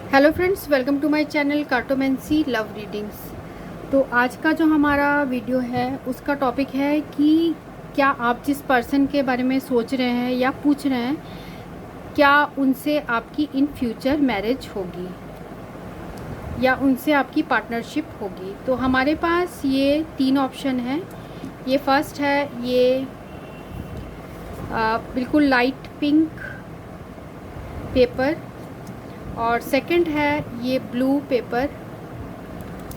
Hello friends, welcome to my channel cartomancy love readings. तो आज का जो हमारा वीडियो है उसका टॉपिक है कि क्या आप जिस पर्सन के बारे में सोच रहे हैं या पूछ रहे हैं, क्या उनसे आपकी इन फ्यूचर मैरिज होगी या उनसे आपकी पार्टनरशिप होगी। तो हमारे पास ये 3 ऑप्शन है। ये फर्स्ट है, ये बिल्कुल लाइट पिंक पेपर, और सेकंड है ये ब्लू पेपर,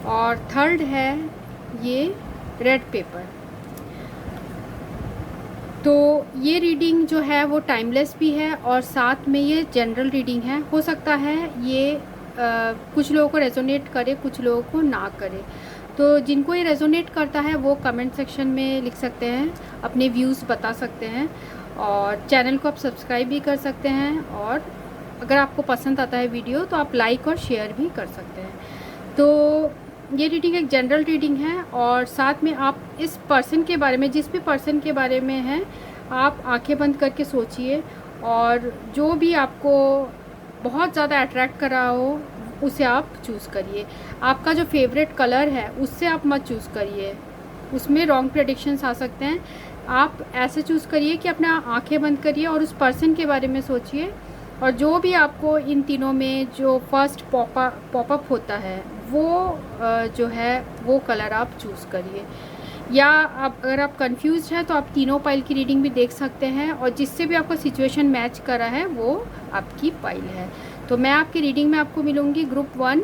और थर्ड है ये रेड पेपर। तो ये रीडिंग जो है वो टाइमलेस भी है और साथ में ये जनरल रीडिंग है। हो सकता है ये कुछ लोगों को रेजोनेट करे, कुछ लोगों को ना करे। तो जिनको ये रेजोनेट करता है वो कमेंट सेक्शन में लिख सकते हैं, अपने व्यूज़ बता सकते हैं, और चैनल को आप सब्सक्राइब भी कर सकते हैं। और अगर आपको पसंद आता है वीडियो तो आप लाइक और शेयर भी कर सकते हैं। तो ये रीडिंग एक जनरल रीडिंग है, और साथ में आप इस पर्सन के बारे में, जिस भी पर्सन के बारे में है, आप आंखें बंद करके सोचिए, और जो भी आपको बहुत ज़्यादा अट्रैक्ट कर रहा हो उसे आप चूज़ करिए। आपका जो फेवरेट कलर है उससे आप मत चूज़ करिए, उसमें रॉन्ग प्रेडिक्शंस आ सकते हैं। आप ऐसे चूज़ करिए कि अपना आंखें बंद करिए और उस पर्सन के बारे में सोचिए, और जो भी आपको इन तीनों में जो फर्स्ट पॉपअप होता है वो जो है वो कलर आप चूज़ करिए। या आप अगर आप कंफ्यूज हैं तो आप तीनों पाइल की रीडिंग भी देख सकते हैं, और जिससे भी आपका सिचुएशन मैच कर रहा है वो आपकी पाइल है। तो मैं आपकी रीडिंग में आपको मिलूँगी ग्रुप 1,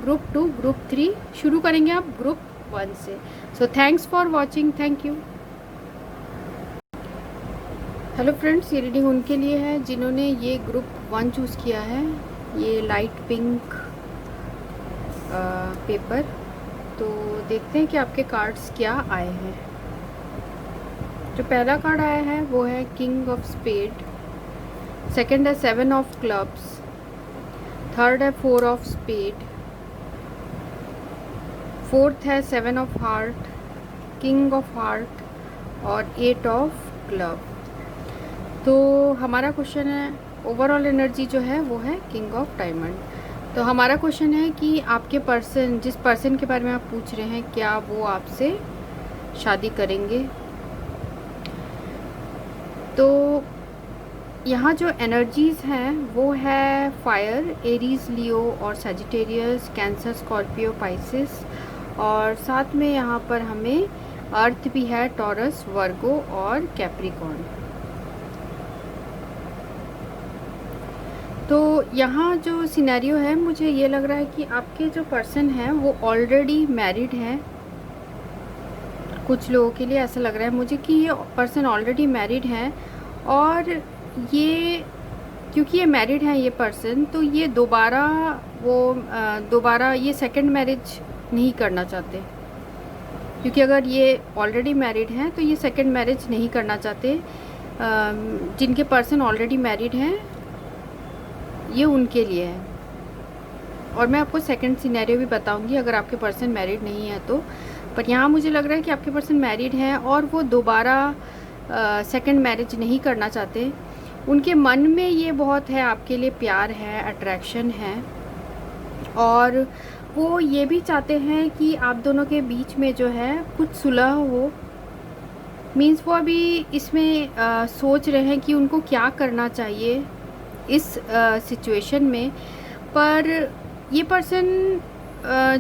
ग्रुप 2, ग्रुप 3। शुरू करेंगे आप ग्रुप 1 से। So thanks for watching, thank you. Hello friends, ये रीडिंग उनके लिए है जिन्होंने ये ग्रुप 1 चूज़ किया है, ये लाइट पिंक पेपर। तो देखते हैं कि आपके कार्ड्स क्या आए हैं। जो पहला कार्ड आया है वो है किंग ऑफ स्पेड, सेकंड है 7 ऑफ क्लब्स, थर्ड है 4 ऑफ स्पेड, फोर्थ है 7 of heart, king of heart, और 8 ऑफ क्लब। तो हमारा क्वेश्चन है, ओवरऑल एनर्जी जो है वो है किंग ऑफ डायमंड। तो हमारा क्वेश्चन है कि आपके पर्सन, जिस पर्सन के बारे में आप पूछ रहे हैं, क्या वो आपसे शादी करेंगे। तो यहाँ जो एनर्जीज़ हैं वो है फायर, एरीज, लियो और सजिटेरियस, कैंसर, स्कॉर्पियो, पाइसिस, और साथ में यहाँ पर हमें अर्थ भी है, टॉरस, वर्गो और कैप्रिकॉर्न। तो यहाँ जो सिनेरियो है, मुझे ये लग रहा है कि आपके जो पर्सन हैं वो ऑलरेडी मैरिड हैं। कुछ लोगों के लिए ऐसा लग रहा है मुझे कि ये पर्सन ऑलरेडी मैरिड हैं, और ये क्योंकि ये मैरिड हैं ये पर्सन, तो ये दोबारा ये सेकंड मैरिज नहीं करना चाहते। क्योंकि अगर ये ऑलरेडी मैरिड हैं तो ये सेकंड मैरिज नहीं करना चाहते। जिनके पर्सन ऑलरेडी मैरिड हैं ये उनके लिए है, और मैं आपको सेकंड सिनेरियो भी बताऊंगी अगर आपके पर्सन मैरिड नहीं है तो। पर यहाँ मुझे लग रहा है कि आपके पर्सन मैरिड हैं और वो दोबारा सेकंड मैरिज नहीं करना चाहते। उनके मन में ये बहुत है, आपके लिए प्यार है, अट्रैक्शन है, और वो ये भी चाहते हैं कि आप दोनों के बीच में जो है कुछ सुलह हो। मीन्स वो अभी इसमें सोच रहे हैं कि उनको क्या करना चाहिए इस सिचुएशन में। पर ये पर्सन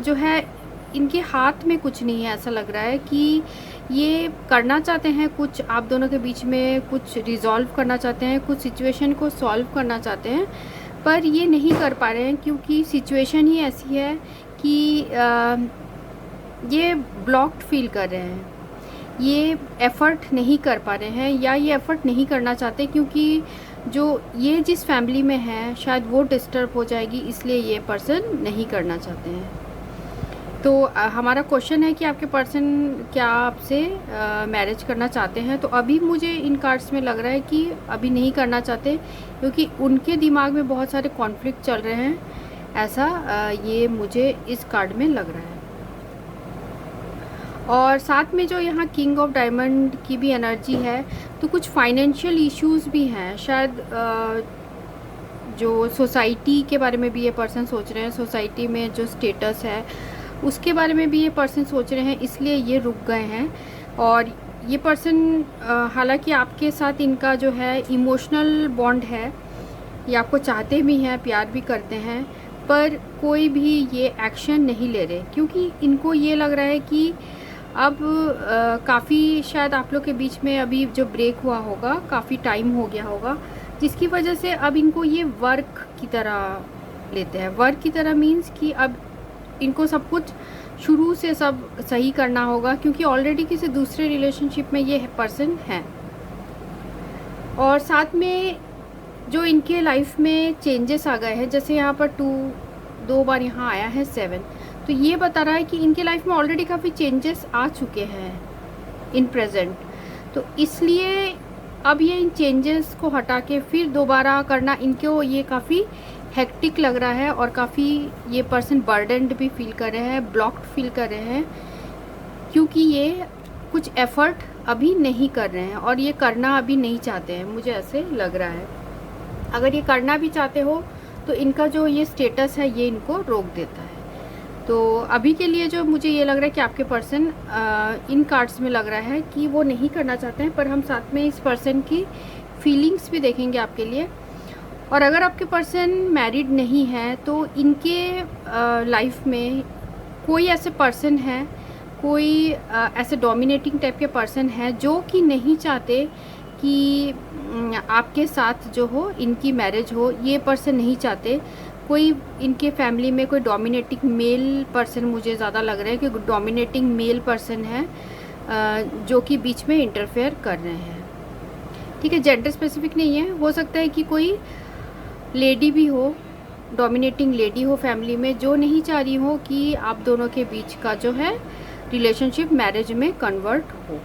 जो है, इनके हाथ में कुछ नहीं है। ऐसा लग रहा है कि ये करना चाहते हैं कुछ, आप दोनों के बीच में कुछ रिजॉल्व करना चाहते हैं, कुछ सिचुएशन को सॉल्व करना चाहते हैं, पर ये नहीं कर पा रहे हैं क्योंकि सिचुएशन ही ऐसी है कि ये ब्लॉक्ड फील कर रहे हैं, ये एफ़र्ट नहीं कर पा रहे हैं, या ये एफ़र्ट नहीं करना चाहते क्योंकि जो ये जिस फैमिली में है शायद वो डिस्टर्ब हो जाएगी, इसलिए ये पर्सन नहीं करना चाहते हैं। तो हमारा क्वेश्चन है कि आपके पर्सन क्या आपसे मैरिज करना चाहते हैं। तो अभी मुझे इन कार्ड्स में लग रहा है कि अभी नहीं करना चाहते, क्योंकि उनके दिमाग में बहुत सारे कॉन्फ्लिक्ट चल रहे हैं। ऐसा ये मुझे इस कार्ड में लग रहा है। और साथ में जो यहाँ किंग ऑफ डायमंड की भी एनर्जी है, तो कुछ फाइनेंशियल इश्यूज़ भी हैं। शायद जो सोसाइटी के बारे में भी ये पर्सन सोच रहे हैं, सोसाइटी में जो स्टेटस है उसके बारे में भी ये पर्सन सोच रहे हैं, इसलिए ये रुक गए हैं। और ये पर्सन हालांकि आपके साथ इनका जो है इमोशनल बॉन्ड है, ये आपको चाहते भी हैं, प्यार भी करते हैं, पर कोई भी ये एक्शन नहीं ले रहे, क्योंकि इनको ये लग रहा है कि अब काफ़ी शायद आप लोग के बीच में अभी जो ब्रेक हुआ होगा, काफ़ी टाइम हो गया होगा, जिसकी वजह से अब इनको ये वर्क की तरह लेते हैं। वर्क की तरह मीन्स कि अब इनको सब कुछ शुरू से सब सही करना होगा, क्योंकि ऑलरेडी किसी दूसरे रिलेशनशिप में ये पर्सन है। और साथ में जो इनके लाइफ में चेंजेस आ गए हैं, जैसे यहाँ पर 2 बार यहाँ आया है 7, तो ये बता रहा है कि इनके लाइफ में ऑलरेडी काफ़ी चेंजेस आ चुके हैं इन प्रेजेंट। तो इसलिए अब ये इन चेंजेस को हटा के फिर दोबारा करना इनको ये काफ़ी हेक्टिक लग रहा है, और काफ़ी ये पर्सन बर्डन्ड भी फील कर रहे हैं, ब्लॉक्ड फील कर रहे हैं, क्योंकि ये कुछ एफर्ट अभी नहीं कर रहे हैं और ये करना अभी नहीं चाहते हैं, मुझे ऐसे लग रहा है। अगर ये करना भी चाहते हो तो इनका जो ये स्टेटस है ये इनको रोक देता है। तो अभी के लिए जो मुझे ये लग रहा है कि आपके पर्सन इन कार्ड्स में लग रहा है कि वो नहीं करना चाहते हैं, पर हम साथ में इस पर्सन की फीलिंग्स भी देखेंगे आपके लिए। और अगर आपके पर्सन मैरिड नहीं है तो इनके लाइफ में कोई ऐसे पर्सन है, कोई ऐसे डोमिनेटिंग टाइप के पर्सन है जो कि नहीं चाहते कि आपके साथ जो हो इनकी मैरिज हो, ये पर्सन नहीं चाहते। कोई इनके फैमिली में कोई डोमिनेटिंग मेल पर्सन मुझे ज़्यादा लग रहा है कि डोमिनेटिंग मेल पर्सन है जो कि बीच में इंटरफेयर कर रहे हैं। ठीक है, जेंडर स्पेसिफिक नहीं है, हो सकता है कि कोई लेडी भी हो, डोमिनेटिंग लेडी हो फैमिली में, जो नहीं चाह रही हो कि आप दोनों के बीच का जो है रिलेशनशिप मैरिज में कन्वर्ट हो।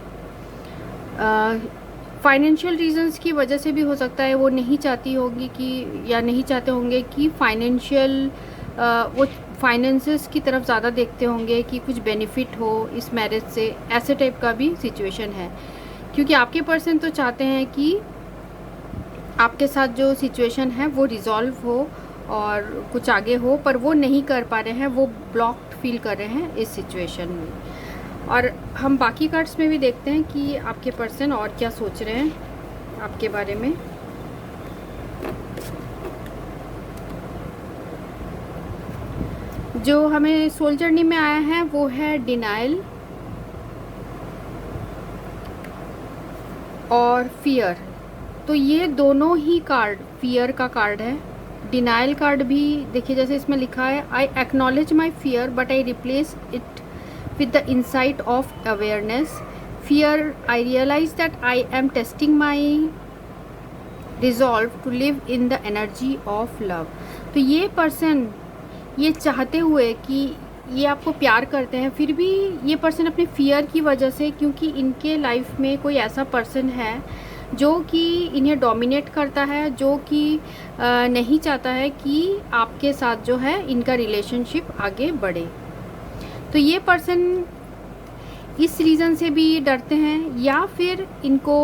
फाइनेंशियल रीजंस की वजह से भी हो सकता है, वो नहीं चाहती होगी कि, या नहीं चाहते होंगे कि फाइनेंशियल वो फाइनेंसेस की तरफ ज़्यादा देखते होंगे कि कुछ बेनिफिट हो इस मैरिज से, ऐसे टाइप का भी सिचुएशन है। क्योंकि आपके पर्सन तो चाहते हैं कि आपके साथ जो सिचुएशन है वो रिजॉल्व हो और कुछ आगे हो, पर वो नहीं कर पा रहे हैं, वो ब्लॉक्ड फील कर रहे हैं इस सिचुएशन में। और हम बाकी कार्ड्स में भी देखते हैं कि आपके पर्सन और क्या सोच रहे हैं आपके बारे में। जो हमें सोल जर्नी में आया है वो है डिनाइल और फियर। तो ये दोनों ही कार्ड फियर का कार्ड है। डिनाइल कार्ड भी देखिए, जैसे इसमें लिखा है, I acknowledge my fear but I replace it with the insight of awareness. Fear, I realize that I am testing my resolve to live in the energy of love. तो ये person ये चाहते हुए कि ये आपको प्यार करते हैं, फिर भी ये पर्सन अपने फियर की वजह से, क्योंकि इनके लाइफ में कोई ऐसा पर्सन है जो कि इन्हें डोमिनेट करता है, जो कि नहीं चाहता है कि आपके साथ जो है इनका रिलेशनशिप आगे बढ़े। तो ये पर्सन इस रीज़न से भी डरते हैं, या फिर इनको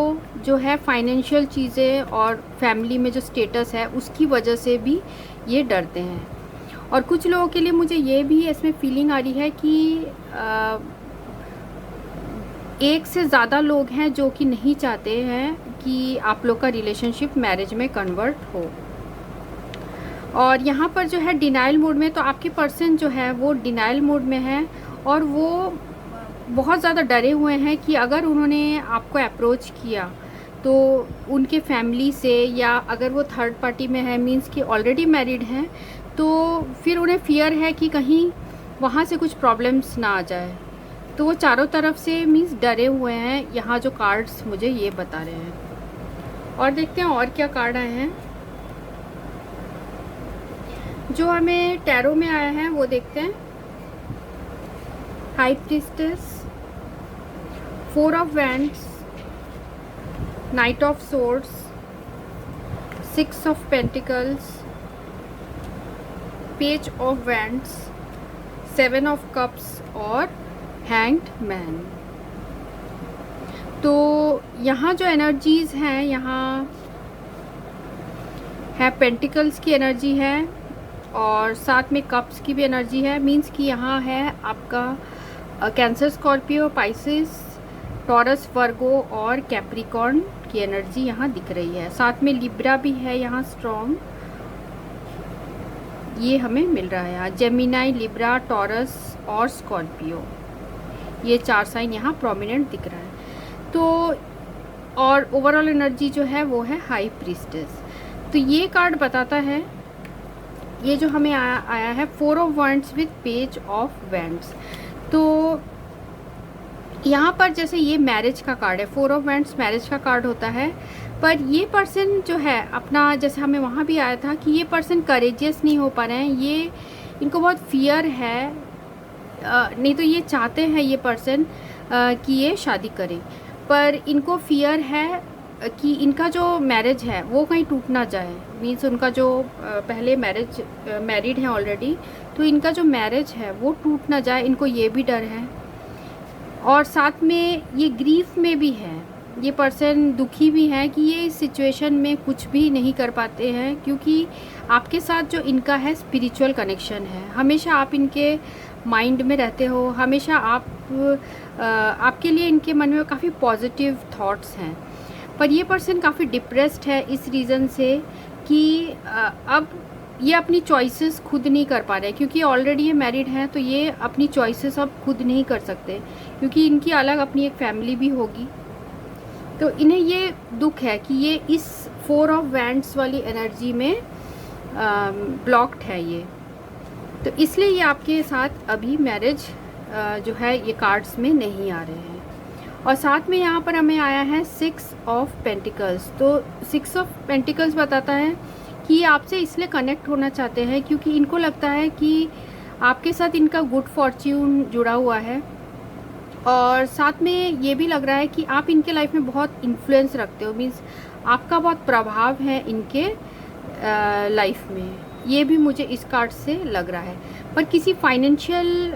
जो है फाइनेंशियल चीज़ें और फैमिली में जो स्टेटस है उसकी वजह से भी ये डरते हैं। और कुछ लोगों के लिए मुझे ये भी इसमें फीलिंग आ रही है कि एक से ज़्यादा लोग हैं जो कि नहीं चाहते हैं कि आप लोग का रिलेशनशिप मैरिज में कन्वर्ट हो। और यहाँ पर जो है डिनाइल मोड में, तो आपके पर्सन जो है वो डिनाइल मोड में है और वो बहुत ज़्यादा डरे हुए हैं कि अगर उन्होंने आपको अप्रोच किया तो उनके फैमिली से, या अगर वो थर्ड पार्टी में है मींस कि ऑलरेडी मैरिड हैं, तो फिर उन्हें फियर है कि कहीं वहाँ से कुछ प्रॉब्लम्स ना आ जाए। तो वो चारों तरफ से मींस डरे हुए हैं, यहाँ जो कार्ड्स मुझे ये बता रहे हैं। और देखते हैं और क्या कार्ड आए हैं। जो हमें टैरो में आया है वो देखते हैं। High priestess, 4 of wands, night of swords, 6 of pentacles, page of wands, 7 of cups और हैंग्ड मैन। तो यहाँ जो एनर्जीज़ हैं, यहाँ है, पेंटिकल्स की एनर्जी है और साथ में कप्स की भी एनर्जी है। मींस कि यहाँ है आपका कैंसर, स्कॉर्पियो, पाइसिस, टॉरस, वर्गो और कैप्रिकॉर्न की एनर्जी यहाँ दिख रही है। साथ में लिब्रा भी है यहाँ स्ट्रॉन्ग, ये हमें मिल रहा है यहाँ। जेमिनाई, लिब्रा, टॉरस और स्कॉर्पियो, ये 4 साइन यहाँ प्रोमिनेंट दिख रहा है। तो और ओवरऑल एनर्जी जो है वो है हाई प्रीस्टेस। तो ये कार्ड बताता है, ये जो हमें आया है 4 of wands with page of wands. तो यहाँ पर जैसे ये मैरिज का कार्ड है, 4 ऑफ वैंड्स मैरिज का कार्ड होता है। पर ये पर्सन जो है अपना, जैसे हमें वहाँ भी आया था कि ये पर्सन करेजियस नहीं हो पा रहे हैं, ये इनको बहुत फियर है। नहीं तो ये चाहते हैं ये पर्सन कि ये शादी करें, पर इनको फियर है कि इनका जो मैरिज है वो कहीं टूट ना जाए। मीन्स उनका जो पहले मैरिड है ऑलरेडी, तो इनका जो मैरिज है वो टूट ना जाए, इनको ये भी डर है। और साथ में ये ग्रीफ में भी है, ये पर्सन दुखी भी है कि ये इस सिचुएशन में कुछ भी नहीं कर पाते हैं, क्योंकि आपके साथ जो इनका है स्पिरिचुअल कनेक्शन है। हमेशा आप इनके माइंड में रहते हो, हमेशा आपके लिए इनके मन में काफ़ी पॉजिटिव थॉट्स हैं। पर ये पर्सन काफ़ी डिप्रेस्ड है इस रीज़न से कि अब ये अपनी चॉइसेस खुद नहीं कर पा रहे, क्योंकि ऑलरेडी ये मैरिड हैं, तो ये अपनी चॉइसेस अब खुद नहीं कर सकते, क्योंकि इनकी अलग अपनी एक फैमिली भी होगी। तो इन्हें ये दुख है कि ये इस 4 ऑफ वैंड्स वाली एनर्जी में ब्लॉक्ड है ये। तो इसलिए ये आपके साथ अभी मैरिज जो है ये कार्ड्स में नहीं आ रहे हैं। और साथ में यहाँ पर हमें आया है 6 ऑफ पेंटिकल्स। तो 6 ऑफ पेंटिकल्स बताता है कि ये आपसे इसलिए कनेक्ट होना चाहते हैं क्योंकि इनको लगता है कि आपके साथ इनका गुड फॉर्च्यून जुड़ा हुआ है। और साथ में ये भी लग रहा है कि आप इनके लाइफ में बहुत इन्फ्लुएंस रखते हो, मीन्स आपका बहुत प्रभाव है इनके लाइफ में, ये भी मुझे इस कार्ड से लग रहा है। पर किसी फाइनेंशियल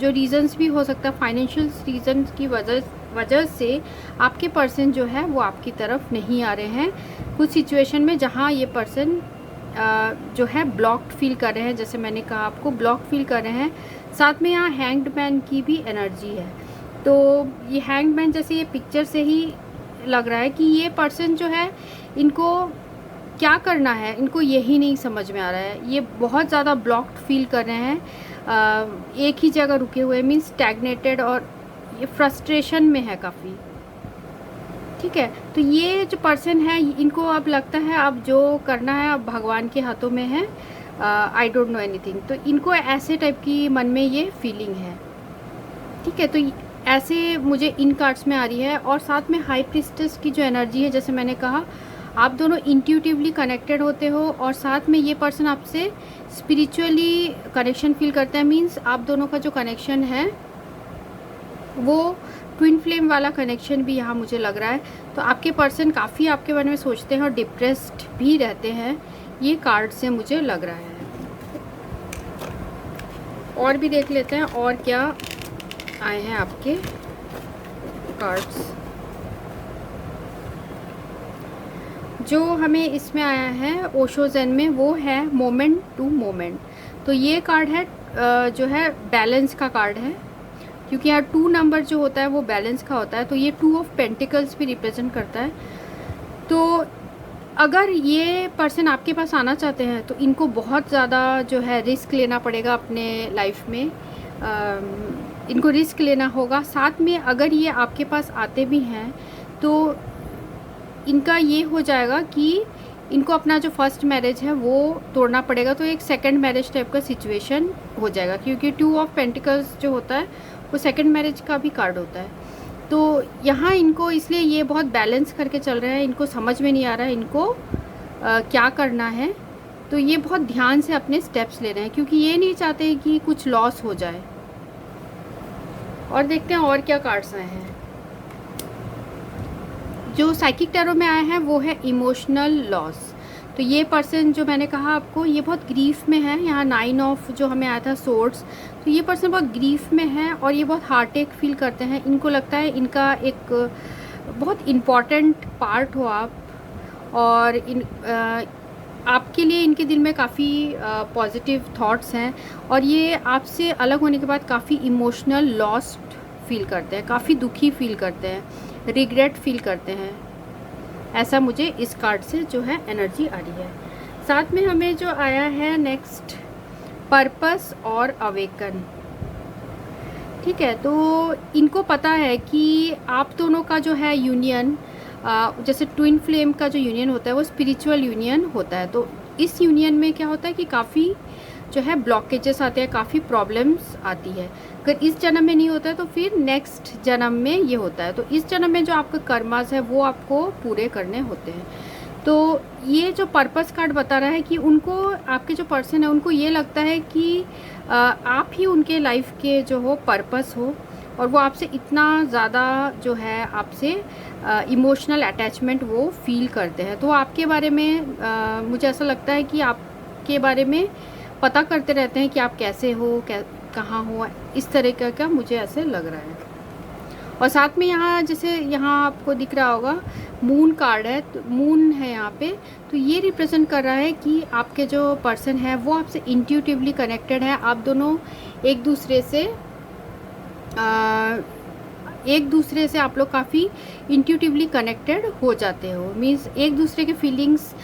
जो रीजंस भी हो सकता है, फाइनेंशियल रीजंस की वजह से आपके पर्सन जो है वो आपकी तरफ नहीं आ रहे हैं कुछ सिचुएशन में, जहाँ ये पर्सन जो है ब्लॉक्ड फील कर रहे हैं। जैसे मैंने कहा आपको ब्लॉक्ड फील कर रहे हैं। साथ में यहाँ हैंग्ड मैन की भी एनर्जी है। तो ये हैंग्ड मैन जैसे ये पिक्चर से ही लग रहा है कि ये पर्सन जो है इनको क्या करना है इनको यही नहीं समझ में आ रहा है। ये बहुत ज़्यादा ब्लॉक्ड फील कर रहे हैं, एक ही जगह रुके हुए, मीन्स स्टैग्नेटेड, और ये फ्रस्ट्रेशन में है काफ़ी। ठीक है, तो ये जो पर्सन है इनको अब लगता है अब जो करना है अब भगवान के हाथों में है, आई डोंट नो एनीथिंग। तो इनको ऐसे टाइप की मन में ये फीलिंग है। ठीक है, तो ऐसे मुझे इन कार्ड्स में आ रही है। और साथ में हाई प्रीस्टेस की जो एनर्जी है, जैसे मैंने कहा आप दोनों इंट्यूटिवली कनेक्टेड होते हो, और साथ में ये पर्सन आपसे स्पिरिचुअली कनेक्शन फील करता है। मीन्स आप दोनों का जो कनेक्शन है वो ट्विन फ्लेम वाला कनेक्शन भी यहाँ मुझे लग रहा है। तो आपके पर्सन काफ़ी आपके बारे में सोचते हैं और डिप्रेस्ड भी रहते हैं, ये कार्ड से मुझे लग रहा है। और भी देख लेते हैं और क्या आए हैं आपके कार्ड्स। जो हमें इसमें आया है ओशो ज़ेन में वो है मोमेंट टू मोमेंट। तो ये कार्ड है जो है बैलेंस का कार्ड है, क्योंकि यहाँ 2 नंबर जो होता है वो बैलेंस का होता है। तो ये 2 ऑफ पेंटिकल्स भी रिप्रेजेंट करता है। तो अगर ये पर्सन आपके पास आना चाहते हैं तो इनको बहुत ज़्यादा जो है रिस्क लेना पड़ेगा अपने लाइफ में, इनको रिस्क लेना होगा। साथ में अगर ये आपके पास आते भी हैं तो इनका ये हो जाएगा कि इनको अपना जो फर्स्ट मैरिज है वो तोड़ना पड़ेगा, तो एक सेकंड मैरिज टाइप का सिचुएशन हो जाएगा, क्योंकि 2 ऑफ पेंटिकल्स जो होता है वो सेकंड मैरिज का भी कार्ड होता है। तो यहाँ इनको इसलिए ये बहुत बैलेंस करके चल रहे हैं, इनको समझ में नहीं आ रहा है इनको क्या करना है। तो ये बहुत ध्यान से अपने स्टेप्स ले रहे हैं, क्योंकि ये नहीं चाहते कि कुछ लॉस हो जाए। और देखते हैं और क्या कार्ड्स आए हैं। जो साइकिक टैरो में आया है वो है इमोशनल लॉस। तो ये पर्सन जो मैंने कहा आपको ये बहुत ग्रीफ में है। यहाँ 9 ऑफ जो हमें आया था सोर्ड्स, तो ये पर्सन बहुत ग्रीफ में है और ये बहुत हार्ट एक फील करते हैं। इनको लगता है इनका एक बहुत इम्पॉर्टेंट पार्ट हो आप, और आपके लिए इनके दिल में काफ़ी पॉजिटिव थॉट्स हैं और ये आपसे अलग होने के बाद काफ़ी इमोशनल लॉस्ट फील करते हैं, काफ़ी दुखी फील करते हैं, रिग्रेट फील करते हैं। ऐसा मुझे इस कार्ड से जो है एनर्जी आ रही है। साथ में हमें जो आया है नेक्स्ट, पर्पस और अवेकन। ठीक है, तो इनको पता है कि आप दोनों का जो है यूनियन, जैसे ट्विन फ्लेम का जो यूनियन होता है वो स्पिरिचुअल यूनियन होता है। तो इस यूनियन में क्या होता है कि काफ़ी जो है ब्लॉकेजेस आते हैं, काफ़ी प्रॉब्लम्स आती है। अगर इस जन्म में नहीं होता है तो फिर नेक्स्ट जन्म में ये होता है। तो इस जन्म में जो आपका कर्मास है वो आपको पूरे करने होते हैं। तो ये जो पर्पस कार्ड बता रहा है कि उनको, आपके जो पर्सन है उनको ये लगता है कि आप ही उनके लाइफ के जो हो पर्पस हो और वो आपसे इतना ज़्यादा जो है आपसे इमोशनल अटैचमेंट वो फील करते हैं। तो आपके बारे में मुझे ऐसा लगता है कि आपके बारे में पता करते रहते हैं कि आप कैसे हो, कहाँ हो, इस तरह का मुझे ऐसे लग रहा है। और साथ में यहाँ जैसे यहाँ आपको दिख रहा होगा मून कार्ड है, तो मून है यहाँ पे, तो ये रिप्रेजेंट कर रहा है कि आपके जो पर्सन है वो आपसे इंट्यूटिवली कनेक्टेड है। आप दोनों एक दूसरे से आप लोग काफ़ी इंट्यूटिवली कनेक्टेड हो जाते हो। मीन्स एक दूसरे के फीलिंग्स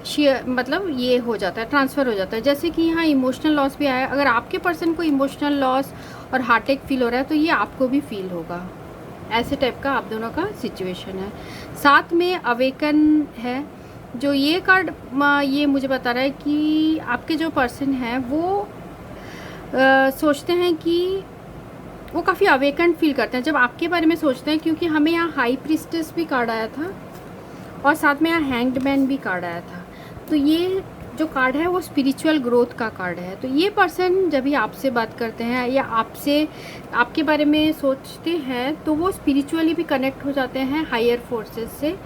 शेयर, मतलब ये हो जाता है, ट्रांसफ़र हो जाता है। जैसे कि यहाँ इमोशनल लॉस भी आया, अगर आपके पर्सन को इमोशनल लॉस और हार्ट अटैक फील हो रहा है तो ये आपको भी फील होगा। ऐसे टाइप का आप दोनों का सिचुएशन है। साथ में अवेकन है, जो ये कार्ड ये मुझे बता रहा है कि आपके जो पर्सन है वो सोचते हैं कि वो काफ़ी अवेकन फील करते हैं जब आपके बारे में सोचते हैं, क्योंकि हमें यहाँ हाई प्रिस्टेस भी कार्ड आया था और साथ में यहाँ हैंग्ड मैन भी कार्ड आया था। तो ये जो कार्ड है वो स्पिरिचुअल ग्रोथ का कार्ड है। तो ये पर्सन जब भी आपसे बात करते हैं या आपके बारे में सोचते हैं तो वो स्पिरिचुअली भी कनेक्ट हो जाते हैं, हायर फोर्सेस से,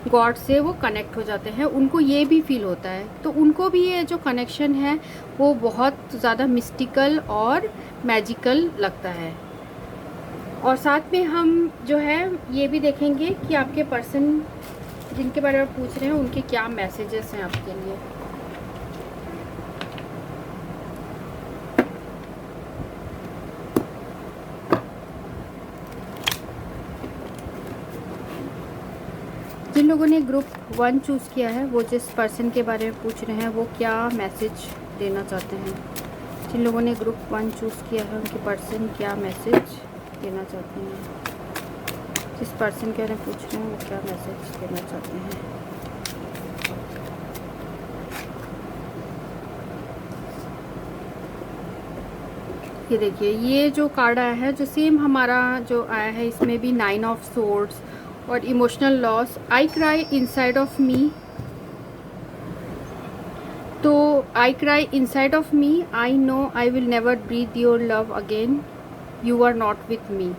गॉड से वो कनेक्ट हो जाते हैं। उनको ये भी फील होता है, तो उनको भी ये जो कनेक्शन है वो बहुत ज़्यादा मिस्टिकल और मैजिकल लगता है। और साथ में हम जो है ये भी देखेंगे कि आपके पर्सन जिनके बारे में पूछ रहे हैं उनके क्या मैसेजेस हैं आपके लिए। जिन लोगों ने ग्रुप 1 चूज़ किया है वो जिस पर्सन के बारे में पूछ रहे हैं वो क्या मैसेज देना चाहते हैं। जिन लोगों ने ग्रुप 1 चूज़ किया है उनके पर्सन क्या मैसेज देना चाहते हैं। जिस पर्सन के बारे में पूछ रहे हैं वो क्या मैसेज देना चाहते हैं। ये देखिए, ये जो कार्ड आया है जो सेम हमारा जो आया है इसमें भी 9 ऑफ सोर्ड्स और emotional loss, I cry inside of me. तो I cry inside of me, I know I will never breathe your love again, you are not with me.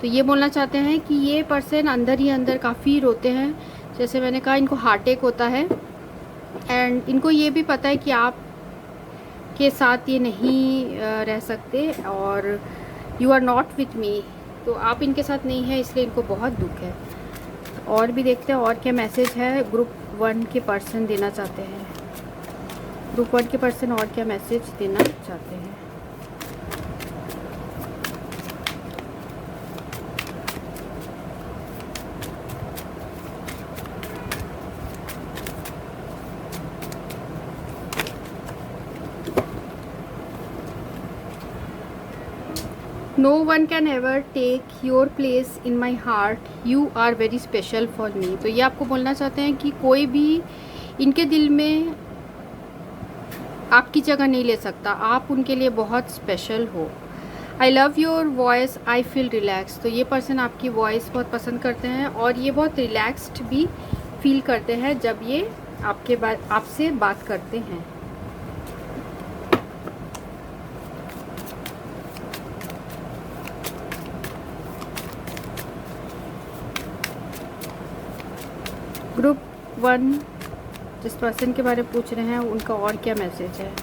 तो ये बोलना चाहते हैं कि ये पर्सन अंदर ही अंदर काफ़ी रोते हैं। जैसे मैंने कहा, इनको हार्ट अटैक होता है एंड इनको ये भी पता है कि आप के साथ ये नहीं रह सकते और you are not with me, तो आप इनके साथ नहीं हैं, इसलिए इनको बहुत दुख है। और भी देखते हैं और क्या मैसेज है ग्रुप 1 के पर्सन देना चाहते हैं। ग्रुप 1 के पर्सन और क्या मैसेज देना चाहते हैं। No one can ever take your place in my heart, you are very special for me। तो ये आपको बोलना चाहते हैं कि कोई भी इनके दिल में आपकी जगह नहीं ले सकता, आप उनके लिए बहुत स्पेशल हो। I love your voice, I feel relax. तो ये पर्सन आपकी वॉइस बहुत पसंद करते हैं और ये बहुत रिलैक्स्ड भी फील करते हैं जब ये आपसे बात करते हैं। ग्रुप 1 जिस पर्सन के बारे में पूछ रहे हैं उनका और क्या मैसेज है।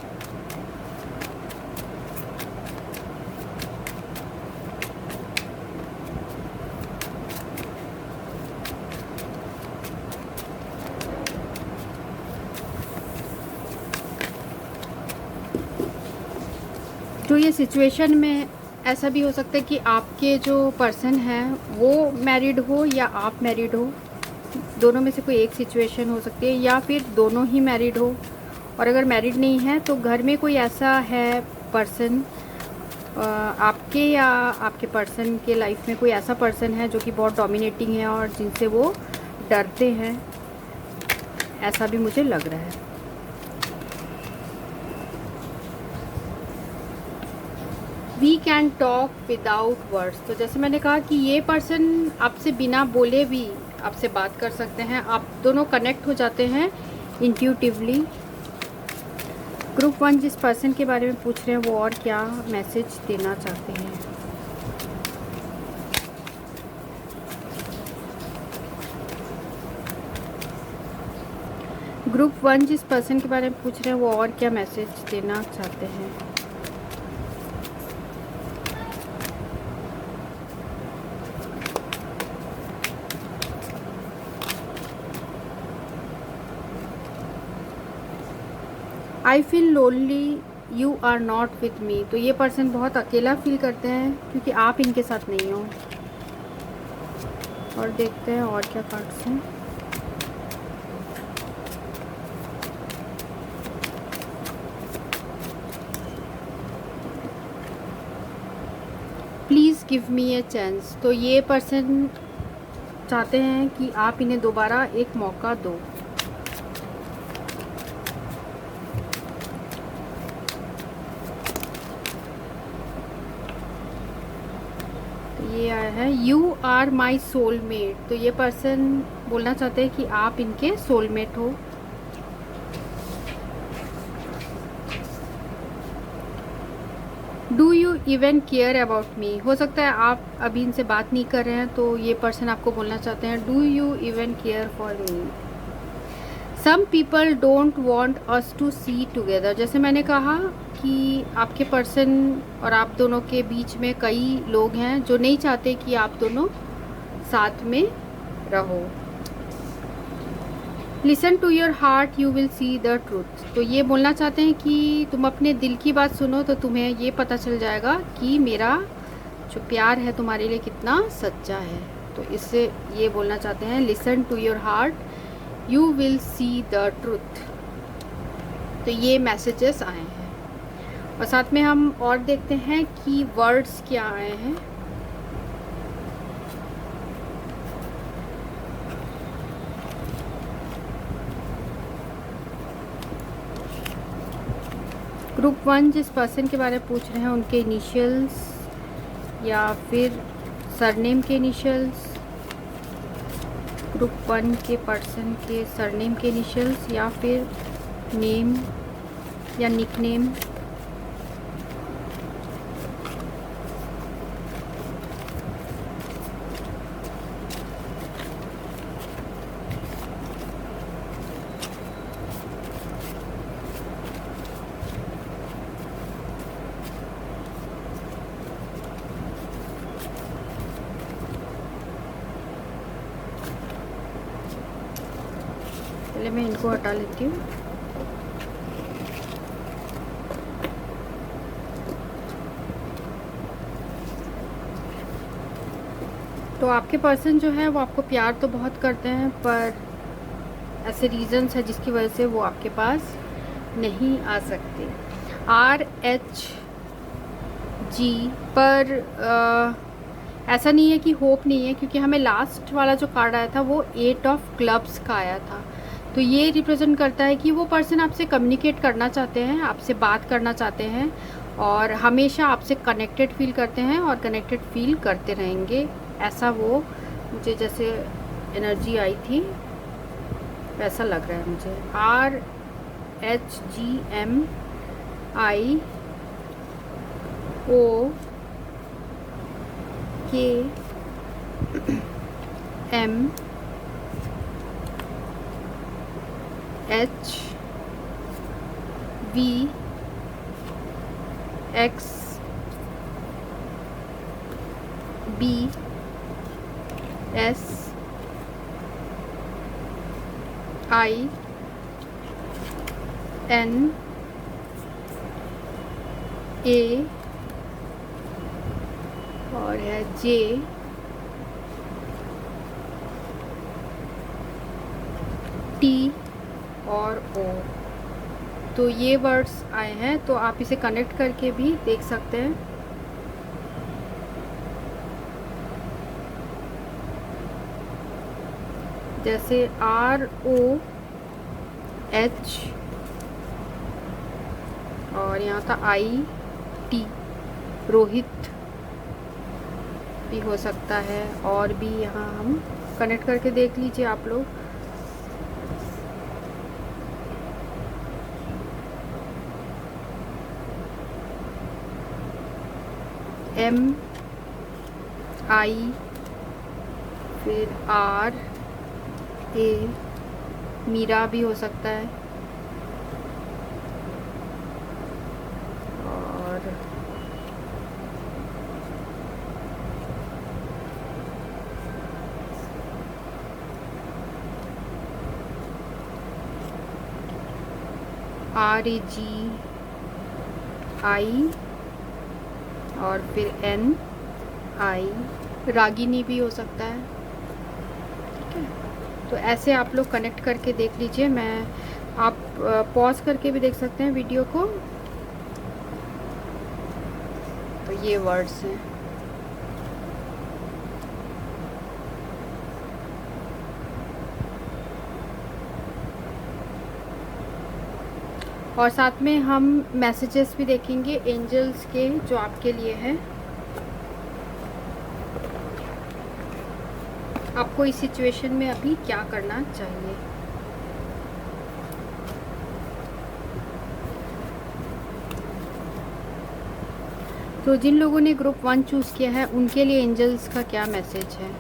तो ये सिचुएशन में ऐसा भी हो सकता है कि आपके जो पर्सन है वो मैरिड हो या आप मैरिड हो, दोनों में से कोई एक सिचुएशन हो सकती है, या फिर दोनों ही मैरिड हो। और अगर मैरिड नहीं है तो घर में कोई ऐसा है पर्सन, आपके या आपके पर्सन के लाइफ में कोई ऐसा पर्सन है जो कि बहुत डोमिनेटिंग है और जिनसे वो डरते हैं, ऐसा भी मुझे लग रहा है। We can talk without words. तो जैसे मैंने कहा कि ये पर्सन आपसे बिना बोले भी आपसे बात कर सकते हैं, आप दोनों कनेक्ट हो जाते हैं इंट्यूटिवली। ग्रुप 1 जिस पर्सन के बारे में पूछ रहे हैं वो और क्या मैसेज देना चाहते हैं। ग्रुप 1 जिस पर्सन के बारे में पूछ रहे हैं वो और क्या मैसेज देना चाहते हैं। I feel lonely you are not with me. तो ये पर्सन बहुत अकेला फील करते हैं क्योंकि आप इनके साथ नहीं हो। और देखते हैं और क्या कार्ड्स हैं। Please give me a chance. तो ये पर्सन चाहते हैं कि आप इन्हें दोबारा एक मौका दो। ये आया है यू आर माई सोलमेट। तो ये पर्सन बोलना चाहते हैं कि आप इनके सोलमेट हो। Do you even care about me. हो सकता है आप अभी इनसे बात नहीं कर रहे हैं तो ये पर्सन आपको बोलना चाहते हैं do you even care for me. Some people don't want us to see together. जैसे मैंने कहा कि आपके पर्सन और आप दोनों के बीच में कई लोग हैं जो नहीं चाहते कि आप दोनों साथ में रहो। Listen to your heart you will see the truth. तो ये बोलना चाहते हैं कि तुम अपने दिल की बात सुनो तो तुम्हें ये पता चल जाएगा कि मेरा जो प्यार है तुम्हारे लिए कितना सच्चा है। तो इससे ये बोलना चाहते हैं listen to your heart you will see the truth. तो ये मैसेजेस आए हैं और साथ में हम और देखते हैं कि वर्ड्स क्या आए हैं। ग्रुप 1 जिस पर्सन के बारे में पूछ रहे हैं उनके इनिशियल्स या फिर सरनेम के इनिशियल्स। ग्रुप 1 के पर्सन के सरनेम के इनिशियल्स या फिर नेम या निकनेम। पहले मैं इनको हटा लेती हूँ। तो आपके पर्सन जो है वो आपको प्यार तो बहुत करते हैं पर ऐसे रीजंस है जिसकी वजह से वो आपके पास नहीं आ सकते। RHG पर ऐसा नहीं है कि होप नहीं है क्योंकि हमें लास्ट वाला जो कार्ड आया था वो 8 ऑफ क्लब्स का आया था। तो ये रिप्रेजेंट करता है कि वो पर्सन आपसे कम्युनिकेट करना चाहते हैं, आपसे बात करना चाहते हैं और हमेशा आपसे कनेक्टेड फील करते हैं और कनेक्टेड फील करते रहेंगे। ऐसा वो मुझे जैसे एनर्जी आई थी वैसा लग रहा है मुझे। ए और है जे, टी और ओ। तो ये वर्ड्स आए हैं, तो आप इसे कनेक्ट करके भी देख सकते हैं। जैसे ROH और यहाँ था IT, रोहित भी हो सकता है, और भी यहाँ हम कनेक्ट करके देख लीजिए आप लोग। MI, फिर RA, मीरा भी हो सकता है, और RAGI और फिर NI, रागिनी भी हो सकता है। ठीक है, तो ऐसे आप लोग कनेक्ट करके देख लीजिए। आप पॉज करके भी देख सकते हैं वीडियो को। तो ये वर्ड्स हैं। और साथ में हम मैसेजेस भी देखेंगे एंजल्स के, जो आपके लिए हैं। आपको इस सिचुएशन में अभी क्या करना चाहिए। तो जिन लोगों ने ग्रुप 1 चूज़ किया है उनके लिए एंजल्स का क्या मैसेज है।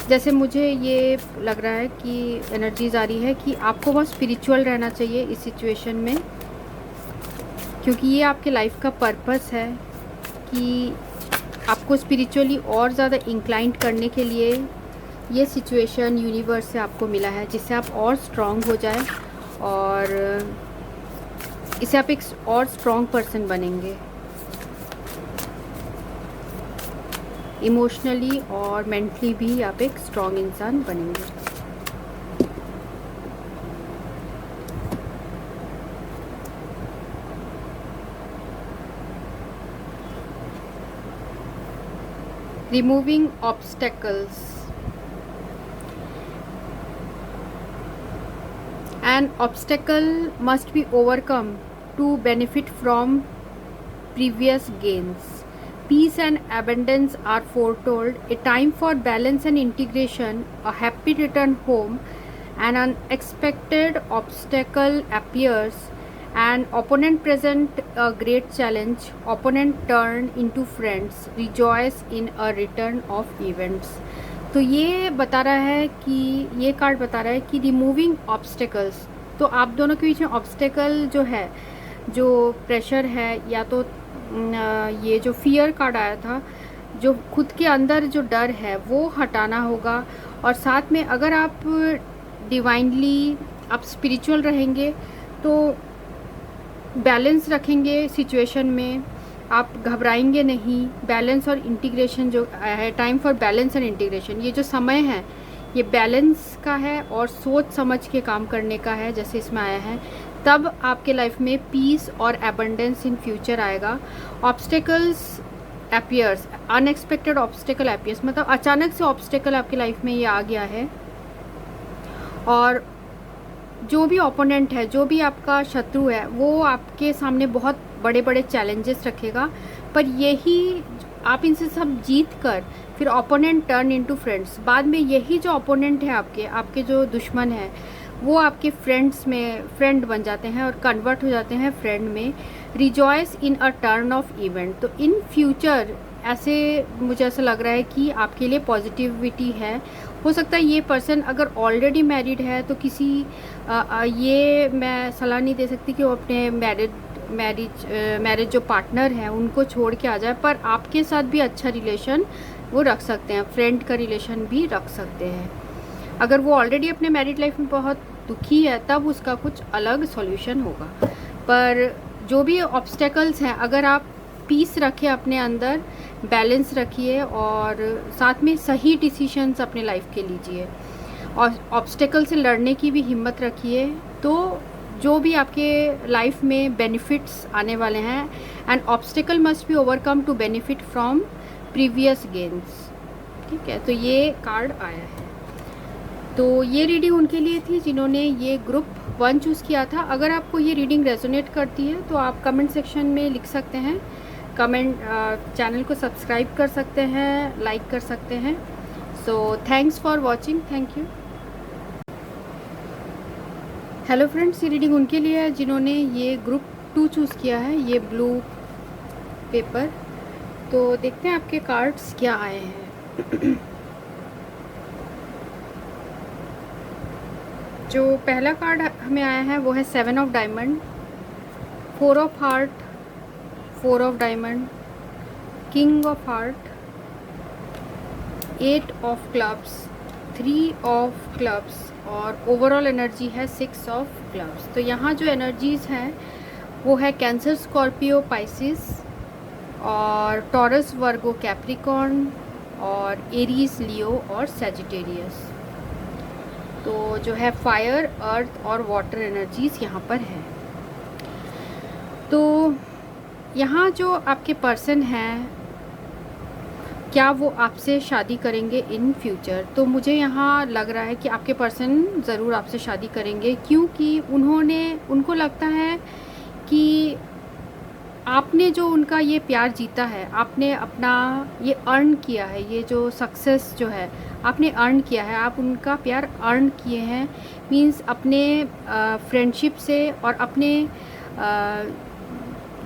जैसे मुझे ये लग रहा है कि एनर्जीज आ रही है कि आपको बहुत स्पिरिचुअल रहना चाहिए इस सिचुएशन में, क्योंकि ये आपके लाइफ का पर्पस है कि आपको स्पिरिचुअली और ज़्यादा इंक्लाइंड करने के लिए ये सिचुएशन यूनिवर्स से आपको मिला है, जिससे आप और स्ट्रॉन्ग हो जाए और इससे आप एक और स्ट्रॉन्ग पर्सन बनेंगे, इमोशनली और मेंटली भी आप एक स्ट्रॉन्ग इंसान बनेंगे। Removing obstacles. An obstacle must be overcome to benefit from previous gains. Peace and abundance are foretold, a time for balance and integration, a happy return home. An unexpected obstacle appears, an opponent present a great challenge, opponent turn into friends, rejoice in a return of events. तो ये बता रहा है कि ये card बता रहा है कि रिमूविंग ऑब्स्टेकल्स, तो आप दोनों के बीच में ऑब्स्टेकल जो है, जो प्रेशर है, या तो ये जो फियर कार्ड आया था, जो खुद के अंदर जो डर है वो हटाना होगा। और साथ में अगर आप डिवाइनली आप स्पिरिचुअल रहेंगे तो बैलेंस रखेंगे सिचुएशन में, आप घबराएंगे नहीं। बैलेंस और इंटीग्रेशन जो है, time for balance and integration, ये जो समय है ये बैलेंस का है और सोच समझ के काम करने का है, जैसे इसमें आया है। तब आपके लाइफ में पीस और एबंडेंस इन फ्यूचर आएगा। Obstacles appears, unexpected obstacle appears, मतलब अचानक से ऑब्स्टेकल आपकी लाइफ में ये आ गया है। और जो भी ओपोनेंट है, जो भी आपका शत्रु है, वो आपके सामने बहुत बड़े बड़े चैलेंजेस रखेगा, पर यही आप इनसे सब जीत कर फिर ओपोनेंट टर्न इनटू फ्रेंड्स। बाद में यही जो ओपोनेंट है, आपके जो दुश्मन है, वो आपके फ्रेंड बन जाते हैं और कन्वर्ट हो जाते हैं फ्रेंड में। Rejoice in a turn off event, तो इन फ्यूचर ऐसे मुझे ऐसा लग रहा है कि आपके लिए पॉजिटिविटी है। हो सकता है ये पर्सन अगर ऑलरेडी मैरिड है तो किसी ये मैं सलाह नहीं दे सकती कि वो अपने मैरिज जो पार्टनर हैं उनको छोड़ के आ जाए, पर आपके साथ भी अच्छा रिलेशन वो रख सकते हैं, फ्रेंड का रिलेशन भी रख सकते हैं। अगर वो ऑलरेडी अपने मैरिड लाइफ में बहुत दुखी है तब उसका कुछ अलग सॉल्यूशन होगा, पर जो भी ऑब्स्टेकल्स हैं, अगर आप पीस रखें अपने अंदर, बैलेंस रखिए और साथ में सही डिसीजंस अपने लाइफ के लीजिए और ऑब्स्टेकल से लड़ने की भी हिम्मत रखिए, तो जो भी आपके लाइफ में बेनिफिट्स आने वाले हैं। And obstacle must be overcome to benefit from previous gains. ठीक है, तो ये कार्ड आया है। तो ये रीडिंग उनके लिए थी जिन्होंने ये ग्रुप 1 चूज़ किया था। अगर आपको ये रीडिंग रेजोनेट करती है तो आप कमेंट सेक्शन में लिख सकते हैं, चैनल को सब्सक्राइब कर सकते हैं, लाइक कर सकते हैं। So thanks for watching, thank you. Hello friends, ये रीडिंग उनके लिए है जिन्होंने ये ग्रुप 2 चूज़ किया है, ये ब्लू पेपर। तो देखते हैं आपके कार्ड्स क्या आए हैं। जो पहला कार्ड हमें आया है वो है 7 of diamond, 4 of heart, 4 of diamond, king of heart, 8 of clubs, 3 of clubs और ओवरऑल एनर्जी है 6 ऑफ क्लब्स। तो यहाँ जो एनर्जीज़ हैं वो है कैंसर, स्कॉर्पियो, पाइसिस और टॉरस, वर्गो, कैप्रिकॉर्न और एरीज, लियो और सैजिटेरियस। तो जो है फायर, अर्थ और वाटर एनर्जीज़ यहाँ पर है। तो यहाँ जो आपके पर्सन हैं, क्या वो आपसे शादी करेंगे इन फ्यूचर? तो मुझे यहाँ लग रहा है कि आपके पर्सन ज़रूर आपसे शादी करेंगे, क्योंकि उनको लगता है कि आपने जो उनका ये प्यार जीता है, आपने अपना ये अर्न किया है, ये जो सक्सेस जो है आपने अर्न किया है, आप उनका प्यार अर्न किए हैं। मींस अपने फ्रेंडशिप से और अपने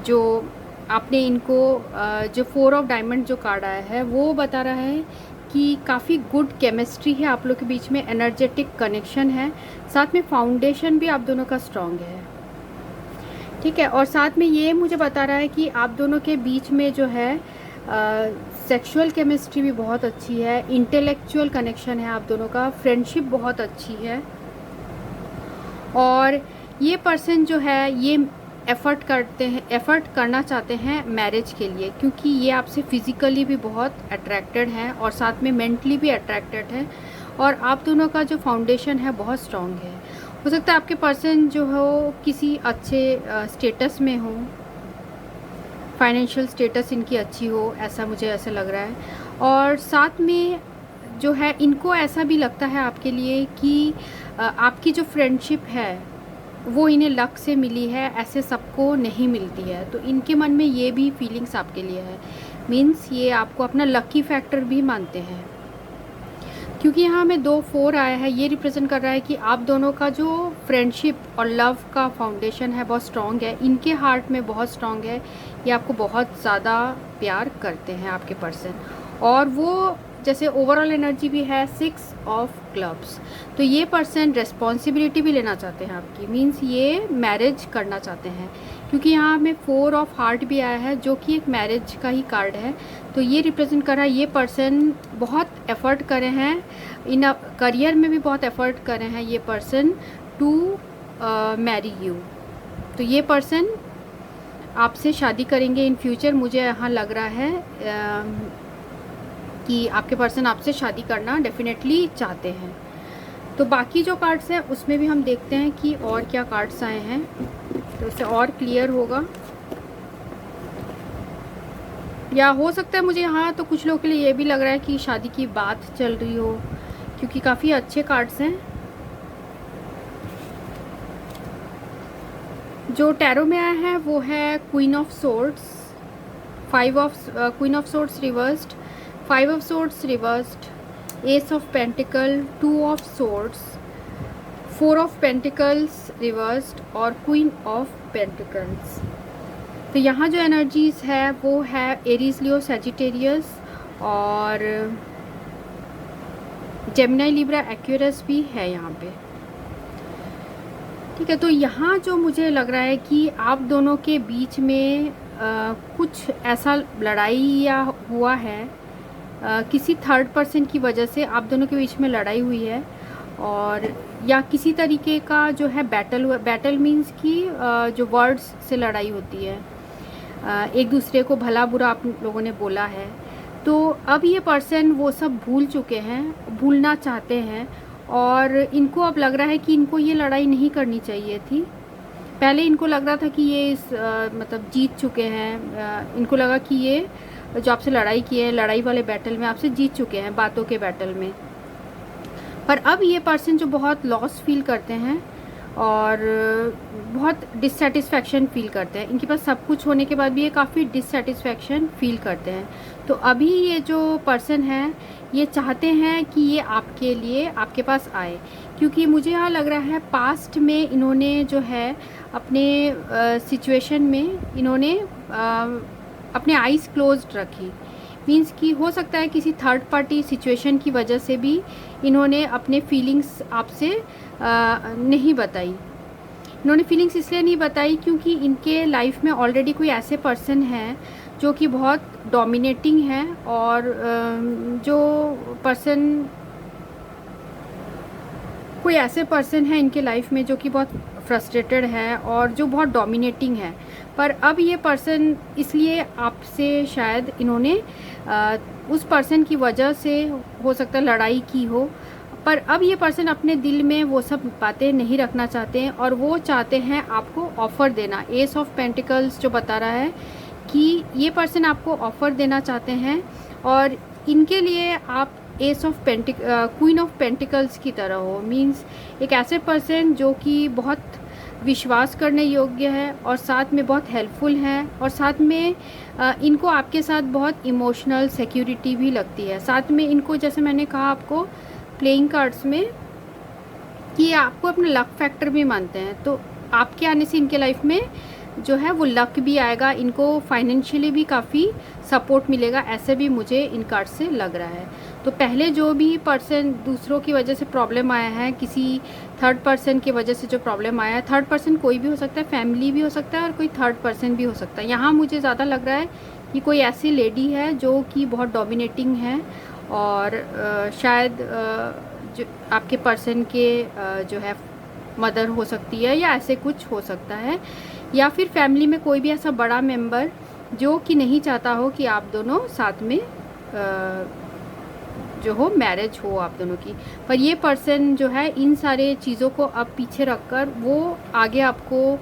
जो आपने इनको जो 4 ऑफ डायमंड जो कार्ड आया है वो बता रहा है कि काफ़ी गुड केमिस्ट्री है आप लोग के बीच में, एनर्जेटिक कनेक्शन है, साथ में फाउंडेशन भी आप दोनों का स्ट्रॉन्ग है। ठीक है, और साथ में ये मुझे बता रहा है कि आप दोनों के बीच में जो है सेक्सुअल केमिस्ट्री भी बहुत अच्छी है, इंटेलेक्चुअल कनेक्शन है आप दोनों का, फ्रेंडशिप बहुत अच्छी है। और ये पर्सन जो है ये एफ़र्ट करना चाहते हैं मैरिज के लिए, क्योंकि ये आपसे फिज़िकली भी बहुत अट्रैक्टेड हैं और साथ में मेंटली भी अट्रैक्टेड है और आप दोनों का जो फाउंडेशन है बहुत स्ट्रॉन्ग है। हो सकता है आपके पर्सन जो हो किसी अच्छे स्टेटस में हो, फाइनेंशियल स्टेटस इनकी अच्छी हो, ऐसा मुझे ऐसा लग रहा है। और साथ में जो है इनको ऐसा भी लगता है आपके लिए कि आपकी जो फ्रेंडशिप है वो इन्हें लक से मिली है, ऐसे सबको नहीं मिलती है। तो इनके मन में ये भी फीलिंग्स आपके लिए है, मीन्स ये आपको अपना लकी फैक्टर भी मानते हैं, क्योंकि यहाँ हमें 2-4 आया है। ये रिप्रेजेंट कर रहा है कि आप दोनों का जो फ्रेंडशिप और लव का फाउंडेशन है बहुत स्ट्रॉन्ग है, इनके हार्ट में बहुत स्ट्रॉन्ग है, ये आपको बहुत ज़्यादा प्यार करते हैं आपके पर्सन। और वो जैसे ओवरऑल एनर्जी भी है 6 ऑफ क्लब्स, तो ये पर्सन रिस्पॉन्सिबिलिटी भी लेना चाहते हैं आपकी, मींस ये मैरिज करना चाहते हैं, क्योंकि यहाँ हमें 4 ऑफ हार्ट भी आया है जो कि एक मैरिज का ही कार्ड है। तो ये रिप्रेजेंट कर रहा है ये पर्सन बहुत एफ़र्ट करे हैं, इन करियर में भी बहुत एफ़र्ट करे हैं ये पर्सन टू मैरी यू। तो ये पर्सन आपसे शादी करेंगे इन फ्यूचर, मुझे यहाँ लग रहा है कि आपके पर्सन आपसे शादी करना डेफिनेटली चाहते हैं। तो बाकी जो कार्ड्स हैं उसमें भी हम देखते हैं कि और क्या कार्ड्स आए हैं, तो इससे और क्लियर होगा। या हो सकता है मुझे यहाँ तो कुछ लोगों के लिए ये भी लग रहा है कि शादी की बात चल रही हो, क्योंकि काफ़ी अच्छे कार्ड्स हैं। जो टैरो में आया है वो है queen of swords, queen of swords reversed, 5 of swords reversed, S of pentacle, 2 of swords, 4 of pentacles reversed और क्वीन ऑफ पेंटिकल्स। तो यहाँ जो एनर्जीज़ है वो है एरीज, लियो, सैजिटेरियस और जेमिनी, लिब्रा, एक्वेरियस भी है यहाँ पे। ठीक है, तो यहाँ जो मुझे लग रहा है कि आप दोनों के बीच में कुछ ऐसा लड़ाई या हुआ है, किसी थर्ड पर्सन की वजह से आप दोनों के बीच में लड़ाई हुई है और या किसी तरीके का जो है बैटल मीन्स कि जो वर्ड्स से लड़ाई होती है, एक दूसरे को भला बुरा आप लोगों ने बोला है। तो अब ये पर्सन वो सब भूल चुके हैं, भूलना चाहते हैं, और इनको अब लग रहा है कि इनको ये लड़ाई नहीं करनी चाहिए थी। पहले इनको लग रहा था कि ये मतलब जीत चुके हैं, इनको लगा कि ये जो आपसे लड़ाई की है, लड़ाई वाले बैटल में आपसे जीत चुके हैं, बातों के बैटल में। पर अब ये पर्सन जो बहुत लॉस फील करते हैं और बहुत डिससेटिस्फैक्शन फील करते हैं, इनके पास सब कुछ होने के बाद भी ये काफ़ी डिससेटिस्फैक्शन फील करते हैं। तो अभी ये जो पर्सन है ये चाहते हैं कि ये आपके लिए आपके पास आए, क्योंकि मुझे यहाँ लग रहा है पास्ट में इन्होंने जो है अपने सिचुएशन में इन्होंने अपने आइज़ क्लोज्ड रखी। मीन्स कि हो सकता है किसी थर्ड पार्टी सिचुएशन की वजह से भी इन्होंने अपने फीलिंग्स आपसे नहीं बताई। इन्होंने फीलिंग्स इसलिए नहीं बताई क्योंकि इनके लाइफ में ऑलरेडी कोई ऐसे पर्सन है जो कि बहुत डोमिनेटिंग है, और जो पर्सन कोई ऐसे पर्सन है इनके लाइफ में जो कि बहुत फ्रस्ट्रेटेड है और जो बहुत डोमिनेटिंग है। पर अब ये पर्सन इसलिए आपसे शायद इन्होंने उस पर्सन की वजह से हो सकता है लड़ाई की हो, पर अब ये पर्सन अपने दिल में वो सब बातें नहीं रखना चाहते हैं और वो चाहते हैं आपको ऑफ़र देना। एस ऑफ पेंटिकल्स जो बता रहा है कि ये पर्सन आपको ऑफ़र देना चाहते हैं, और इनके लिए आप क्वीन ऑफ पेंटिकल्स की तरह हो। मीन्स एक ऐसे पर्सन जो कि बहुत विश्वास करने योग्य है और साथ में बहुत हेल्पफुल हैं, और साथ में इनको आपके साथ बहुत इमोशनल सिक्योरिटी भी लगती है। साथ में इनको, जैसे मैंने कहा आपको प्लेइंग कार्ड्स में, कि आपको अपना लक फैक्टर भी मानते हैं। तो आपके आने से इनके लाइफ में जो है वो लक भी आएगा, इनको फाइनेंशियली भी काफ़ी सपोर्ट मिलेगा, ऐसे भी मुझे इन कार्ड से लग रहा है। तो पहले जो भी पर्सन दूसरों की वजह से प्रॉब्लम आया है, किसी थर्ड पर्सन की वजह से जो प्रॉब्लम आया है, थर्ड पर्सन कोई भी हो सकता है, फैमिली भी हो सकता है और कोई थर्ड पर्सन भी हो सकता है। यहाँ मुझे ज़्यादा लग रहा है कि कोई ऐसी लेडी है जो कि बहुत डोमिनेटिंग है, और शायद जो आपके पर्सन के जो है मदर हो सकती है या ऐसे कुछ हो सकता है, या फिर फैमिली में कोई भी ऐसा बड़ा मेंबर जो कि नहीं चाहता हो कि आप दोनों साथ में जो हो मैरिज हो आप दोनों की। पर ये पर्सन जो है इन सारे चीज़ों को अब पीछे रखकर वो आगे आपको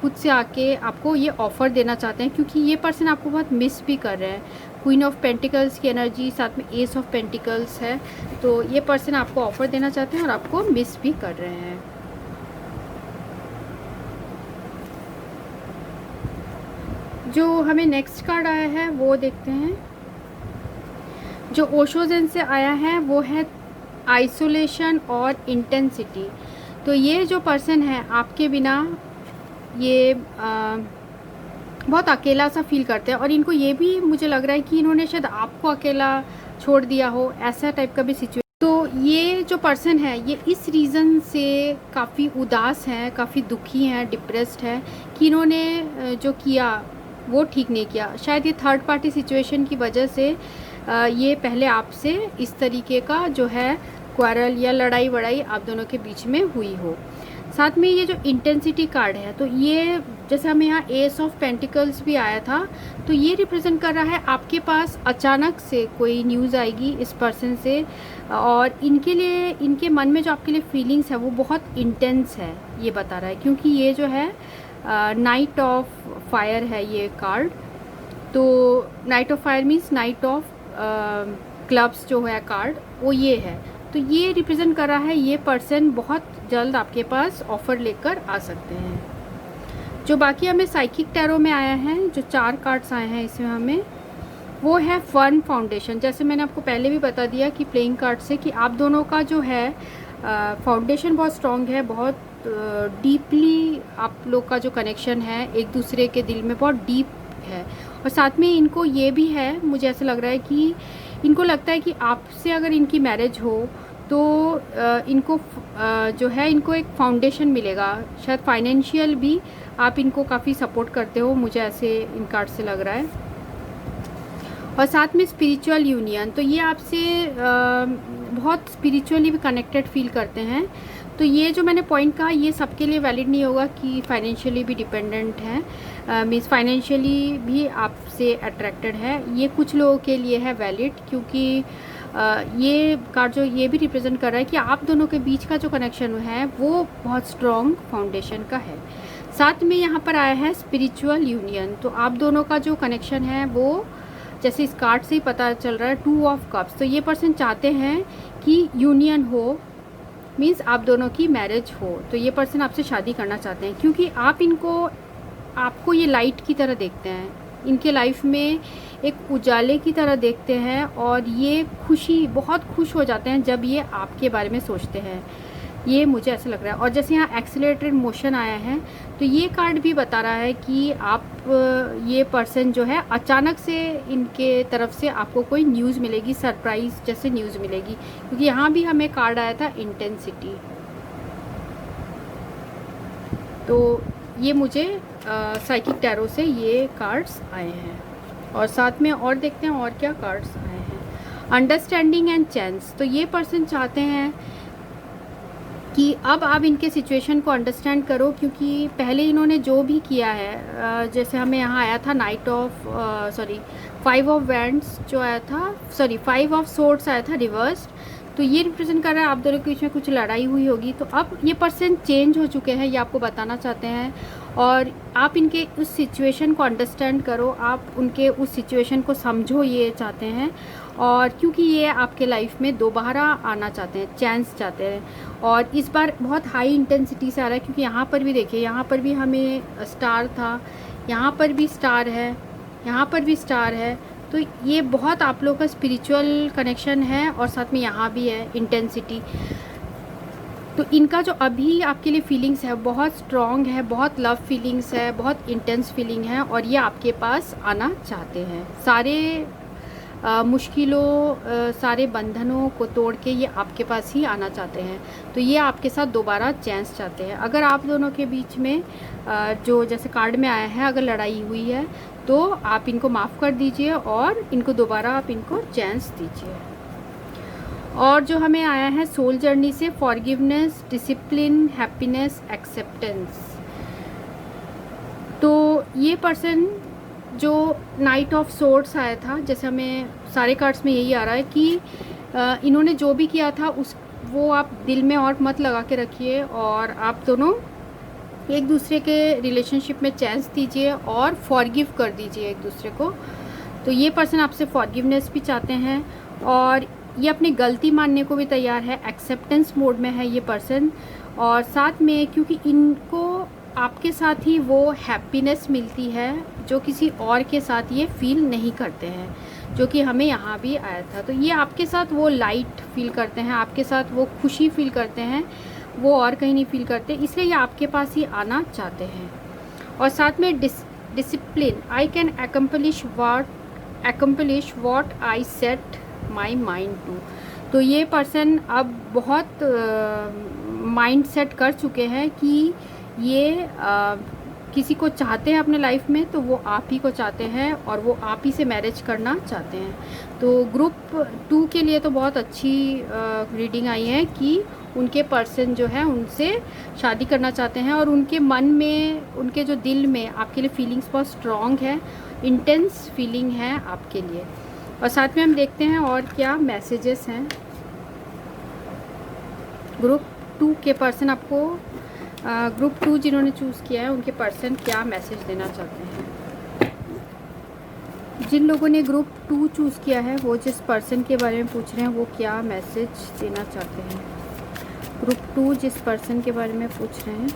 खुद से आके आपको ये ऑफ़र देना चाहते हैं, क्योंकि ये पर्सन आपको बहुत मिस भी कर रहे हैं। क्वीन ऑफ पेंटिकल्स की एनर्जी साथ में एस ऑफ पेंटिकल्स है, तो ये पर्सन आपको ऑफ़र देना चाहते हैं और आपको मिस भी कर रहे हैं। जो हमें नेक्स्ट कार्ड आया है वो देखते हैं। जो ओशो ज़ेन से आया है वो है आइसोलेशन और इंटेंसिटी। तो ये जो पर्सन है आपके बिना ये बहुत अकेला सा फील करते हैं, और इनको ये भी मुझे लग रहा है कि इन्होंने शायद आपको अकेला छोड़ दिया हो, ऐसा टाइप का भी सिचुएशन। तो ये जो पर्सन है ये इस रीज़न से काफ़ी उदास हैं, काफ़ी दुखी हैं, डिप्रेस्ड है कि इन्होंने जो किया वो ठीक नहीं किया। शायद ये थर्ड पार्टी सिचुएशन की वजह से ये पहले आपसे इस तरीके का जो है क्वारल या लड़ाई वड़ाई आप दोनों के बीच में हुई हो। साथ में ये जो इंटेंसिटी कार्ड है, तो ये जैसे हमें यहाँ एस ऑफ पेंटिकल्स भी आया था, तो ये रिप्रेजेंट कर रहा है आपके पास अचानक से कोई न्यूज़ आएगी इस पर्सन से, और इनके लिए इनके मन में जो आपके लिए फीलिंग्स है वो बहुत इंटेंस है, ये बता रहा है। क्योंकि ये जो है नाइट ऑफ फायर है ये कार्ड। तो night of fire means night of clubs जो है कार्ड वो ये है। तो ये रिप्रेजेंट कर रहा है ये पर्सन बहुत जल्द आपके पास ऑफ़र लेकर आ सकते हैं। जो बाकी हमें साइकिक टैरो में आया है, जो 4 कार्ड्स आए हैं इसमें हमें, वो है फन फाउंडेशन। जैसे मैंने आपको पहले भी बता दिया कि प्लेइंग कार्ड से कि आप दोनों का जो है फाउंडेशन बहुत स्ट्रॉन्ग है, बहुत डीपली आप लोग का जो कनेक्शन है एक दूसरे के दिल में बहुत डीप है। और साथ में इनको ये भी है, मुझे ऐसा लग रहा है कि इनको लगता है कि आपसे अगर इनकी मैरिज हो तो इनको जो है इनको एक फाउंडेशन मिलेगा, शायद फाइनेंशियल भी आप इनको काफ़ी सपोर्ट करते हो, मुझे ऐसे इन कार्ड से लग रहा है। और साथ में स्पिरिचुअल यूनियन, तो ये आपसे बहुत स्पिरिचुअली भी कनेक्टेड फील करते हैं। तो ये जो मैंने पॉइंट कहा ये सबके लिए वैलिड नहीं होगा कि फाइनेंशियली भी डिपेंडेंट हैं, मीन्स फाइनेंशियली भी आपसे अट्रैक्टेड है। ये कुछ लोगों के लिए है वैलिड, क्योंकि ये कार्ड जो ये भी रिप्रेजेंट कर रहा है कि आप दोनों के बीच का जो कनेक्शन है वो बहुत स्ट्रॉन्ग फाउंडेशन का है। साथ में यहाँ पर आया है स्पिरिचुअल यूनियन, तो आप दोनों का जो कनेक्शन है वो जैसे इस कार्ड से ही पता चल रहा है 2 ऑफ कप्स। तो ये पर्सन चाहते हैं कि यूनियन हो, मीन्स आप दोनों की मैरिज हो। तो ये पर्सन आपसे शादी करना चाहते हैं, क्योंकि आप आपको ये लाइट की तरह देखते हैं, इनके लाइफ में एक उजाले की तरह देखते हैं, और ये बहुत खुश हो जाते हैं जब ये आपके बारे में सोचते हैं। ये मुझे ऐसा लग रहा है। और जैसे यहाँ एक्सेलरेटेड मोशन आया है, तो ये कार्ड भी बता रहा है कि ये पर्सन जो है अचानक से इनके तरफ से आपको कोई न्यूज़ मिलेगी, सरप्राइज जैसे न्यूज़ मिलेगी, क्योंकि यहाँ भी हमें कार्ड आया था इंटेंसिटी। तो ये मुझे साइकिक टैरो से ये कार्ड्स आए हैं। और साथ में और देखते हैं और क्या कार्ड्स आए हैं। अंडरस्टैंडिंग एंड चांस, तो ये पर्सन चाहते हैं कि अब आप इनके सिचुएशन को अंडरस्टैंड करो, क्योंकि पहले इन्होंने जो भी किया है, जैसे हमें यहाँ आया था 5 ऑफ वैंड्स जो आया था, 5 ऑफ सोर्ड्स आया था रिवर्स्ड। तो ये रिप्रेजेंट कर रहा है आप दोनों के बीच में कुछ लड़ाई हुई होगी। तो अब ये पर्सन चेंज हो चुके हैं, ये आपको बताना चाहते हैं, और आप इनके उस सिचुएशन को अंडरस्टैंड करो, आप उनके उस सिचुएशन को समझो, ये चाहते हैं। और क्योंकि ये आपके लाइफ में दोबारा आना चाहते हैं, चांस चाहते हैं, और इस बार बहुत हाई इंटेंसिटी से आ रहा है, क्योंकि यहाँ पर भी देखिए, यहाँ पर भी हमें स्टार था, यहाँ पर भी स्टार है, यहाँ पर भी स्टार है। तो ये बहुत आप लोगों का स्पिरिचुअल कनेक्शन है, और साथ में यहाँ भी है इंटेंसिटी। तो इनका जो अभी आपके लिए फीलिंग्स है बहुत स्ट्रॉन्ग है, बहुत लव फीलिंग्स है, बहुत इंटेंस फीलिंग है, और ये आपके पास आना चाहते हैं। सारे मुश्किलों, सारे बंधनों को तोड़ के ये आपके पास ही आना चाहते हैं। तो ये आपके साथ दोबारा चांस चाहते हैं। अगर आप दोनों के बीच में जो जैसे कार्ड में आया है, अगर लड़ाई हुई है तो आप इनको माफ़ कर दीजिए, और इनको दोबारा आप इनको चांस दीजिए। और जो हमें आया है सोल जर्नी से, फॉरगिवनेस, डिसिप्लिन, हैप्पीनेस, एक्सेप्टेंस। तो ये पर्सन जो नाइट ऑफ सोर्ड्स आया था, जैसे हमें सारे कार्ड्स में यही आ रहा है कि इन्होंने जो भी किया था वो आप दिल में और मत लगा के रखिए, और आप दोनों एक दूसरे के रिलेशनशिप में चांस दीजिए और फॉरगिव कर दीजिए एक दूसरे को। तो ये पर्सन आपसे फॉरगिवनेस भी चाहते हैं, और ये अपनी गलती मानने को भी तैयार है, एक्सेप्टेंस मोड में है ये पर्सन। और साथ में क्योंकि इनको आपके साथ ही वो हैप्पीनेस मिलती है जो किसी और के साथ ये फील नहीं करते हैं, जो कि हमें यहाँ भी आया था। तो ये आपके साथ वो लाइट फील करते हैं, आपके साथ वो खुशी फील करते हैं, वो और कहीं नहीं फील करते, इसलिए ये आपके पास ही आना चाहते हैं। और साथ में discipline, I can accomplish what I set my mind to। तो ये पर्सन अब बहुत माइंड सेट कर चुके हैं कि ये किसी को चाहते हैं अपने लाइफ में, तो वो आप ही को चाहते हैं, और वो आप ही से मैरिज करना चाहते हैं। तो ग्रुप 2 के लिए तो बहुत अच्छी रीडिंग आई है कि उनके पर्सन जो है उनसे शादी करना चाहते हैं, और उनके मन में, उनके जो दिल में आपके लिए फीलिंग्स बहुत स्ट्रॉन्ग है, इंटेंस फीलिंग है आपके लिए। और साथ में हम देखते हैं और क्या मैसेजेस हैं। ग्रुप 2 के पर्सन आपको, ग्रुप 2 जिन्होंने चूज़ किया है उनके पर्सन क्या मैसेज देना चाहते हैं। जिन लोगों ने ग्रुप 2 चूज़ किया है वो जिस पर्सन के बारे में पूछ रहे हैं वो क्या मैसेज देना चाहते हैं। ग्रुप 2 जिस पर्सन के बारे में पूछ रहे हैं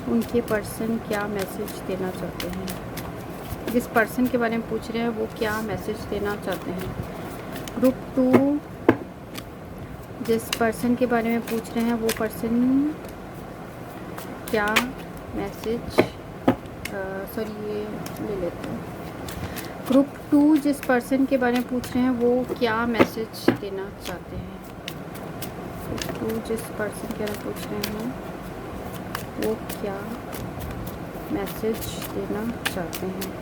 उनके पर्सन क्या मैसेज देना चाहते हैं। जिस पर्सन के बारे में पूछ रहे हैं वो क्या मैसेज देना चाहते हैं। ग्रुप 2 जिस पर्सन के बारे में पूछ रहे हैं वो पर्सन क्या मैसेज, ये ले लेते हैं। ग्रुप 2 जिस पर्सन के बारे में पूछ रहे हैं वो क्या मैसेज देना चाहते हैं। ग्रुप 2 जिस पर्सन के बारे में पूछ रहे हैं वो क्या मैसेज देना चाहते हैं।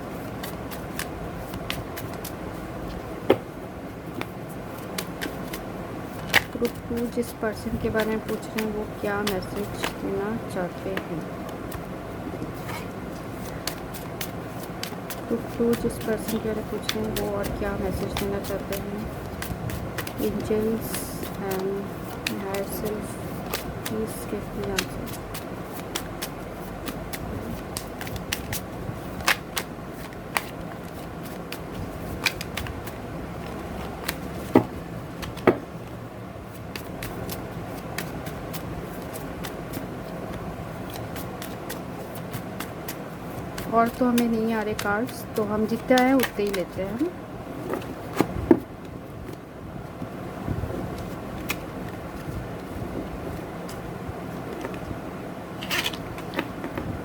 ग्रुप 2 जिस पर्सन के बारे में पूछ रहे हैं वो क्या मैसेज देना चाहते हैं। ग्रुप 2 जिस पर्सन के बारे में पूछ रहे हैं वो और क्या मैसेज देना चाहते हैं। Angels and higher self please give me answer. और तो हमें नहीं आ रहे कार्ड्स, तो हम जितने आए उतने ही लेते हैं हम।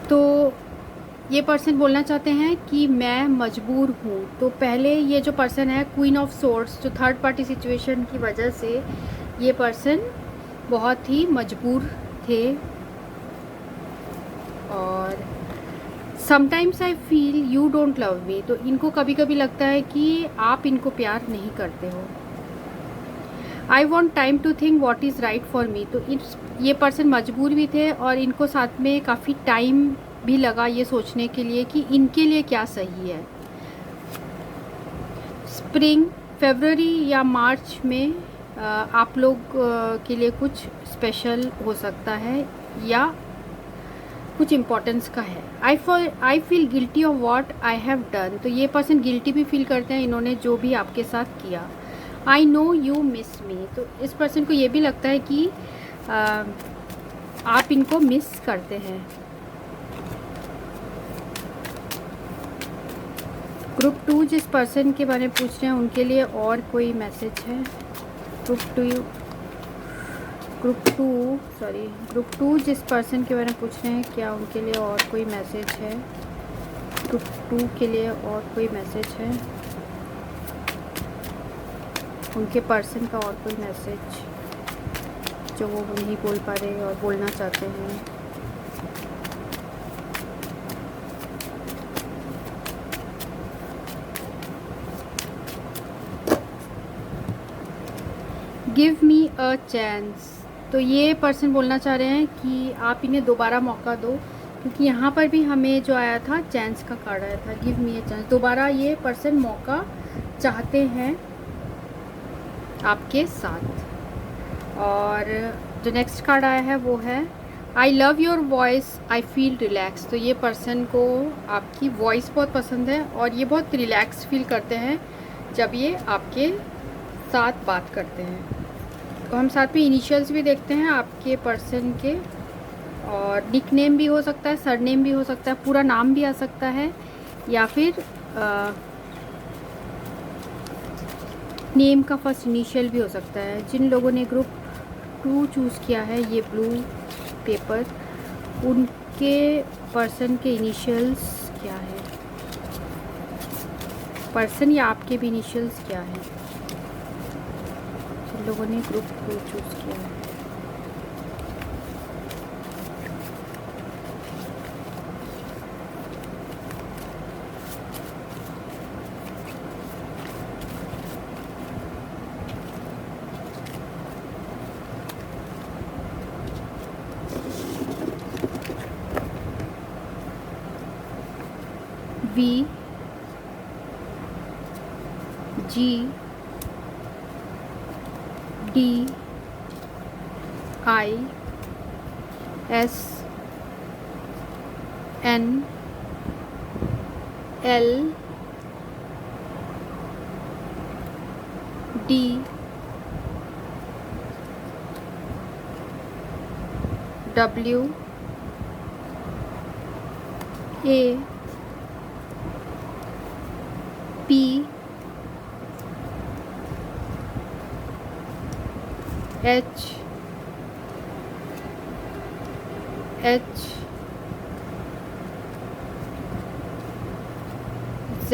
तो ये पर्सन बोलना चाहते हैं कि मैं मजबूर हूँ। तो पहले ये जो पर्सन है क्वीन ऑफ सोर्ड्स, जो थर्ड पार्टी सिचुएशन की वजह से ये पर्सन बहुत ही मजबूर थे। और sometimes I feel you don't love me, तो इनको कभी कभी लगता है कि आप इनको प्यार नहीं करते हो। I want time to think what is right for me, तो ये पर्सन मजबूर भी थे और इनको साथ में काफ़ी टाइम भी लगा ये सोचने के लिए कि इनके लिए क्या सही है। स्प्रिंग, फरवरी या मार्च में आप लोग के लिए कुछ स्पेशल हो सकता है या कुछ इम्पोर्टेंस का है। I feel guilty of what I have done, तो ये पर्सन गिल्टी भी फील करते हैं इन्होंने जो भी आपके साथ किया। आई नो यू मिस मी, तो इस पर्सन को ये भी लगता है कि आप इनको मिस करते हैं। ग्रुप 2 जिस पर्सन के बारे में पूछ रहे हैं उनके लिए और कोई मैसेज है। ग्रुप 2 जिस पर्सन के बारे में पूछ रहे हैं क्या उनके लिए और कोई मैसेज है। ग्रुप 2 के लिए और कोई मैसेज है, उनके पर्सन का और कोई मैसेज जो वो नहीं बोल पा रहे और बोलना चाहते हैं। गिव मी अ चांस, तो ये पर्सन बोलना चाह रहे हैं कि आप इन्हें दोबारा मौका दो, क्योंकि यहाँ पर भी हमें जो आया था चांस का कार्ड आया था, गिव मी अ चांस। दोबारा ये पर्सन मौका चाहते हैं आपके साथ। और जो नेक्स्ट कार्ड आया है वो है I love your voice I feel relax, तो ये पर्सन को आपकी वॉइस बहुत पसंद है और ये बहुत रिलैक्स फील करते हैं जब ये आपके साथ बात करते हैं। तो हम साथ में इनिशियल्स भी देखते हैं आपके पर्सन के, और निकनेम भी हो सकता है, सरनेम भी हो सकता है, पूरा नाम भी आ सकता है, या फिर नेम का फर्स्ट इनिशियल भी हो सकता है। जिन लोगों ने ग्रुप 2 चूज़ किया है ये ब्लू पेपर, उनके पर्सन के इनिशियल्स क्या है, पर्सन या आपके भी इनिशियल्स क्या है जिन लोगों ने ग्रुप 2 चूज़ किया है। V G D I S N L D W A P H Z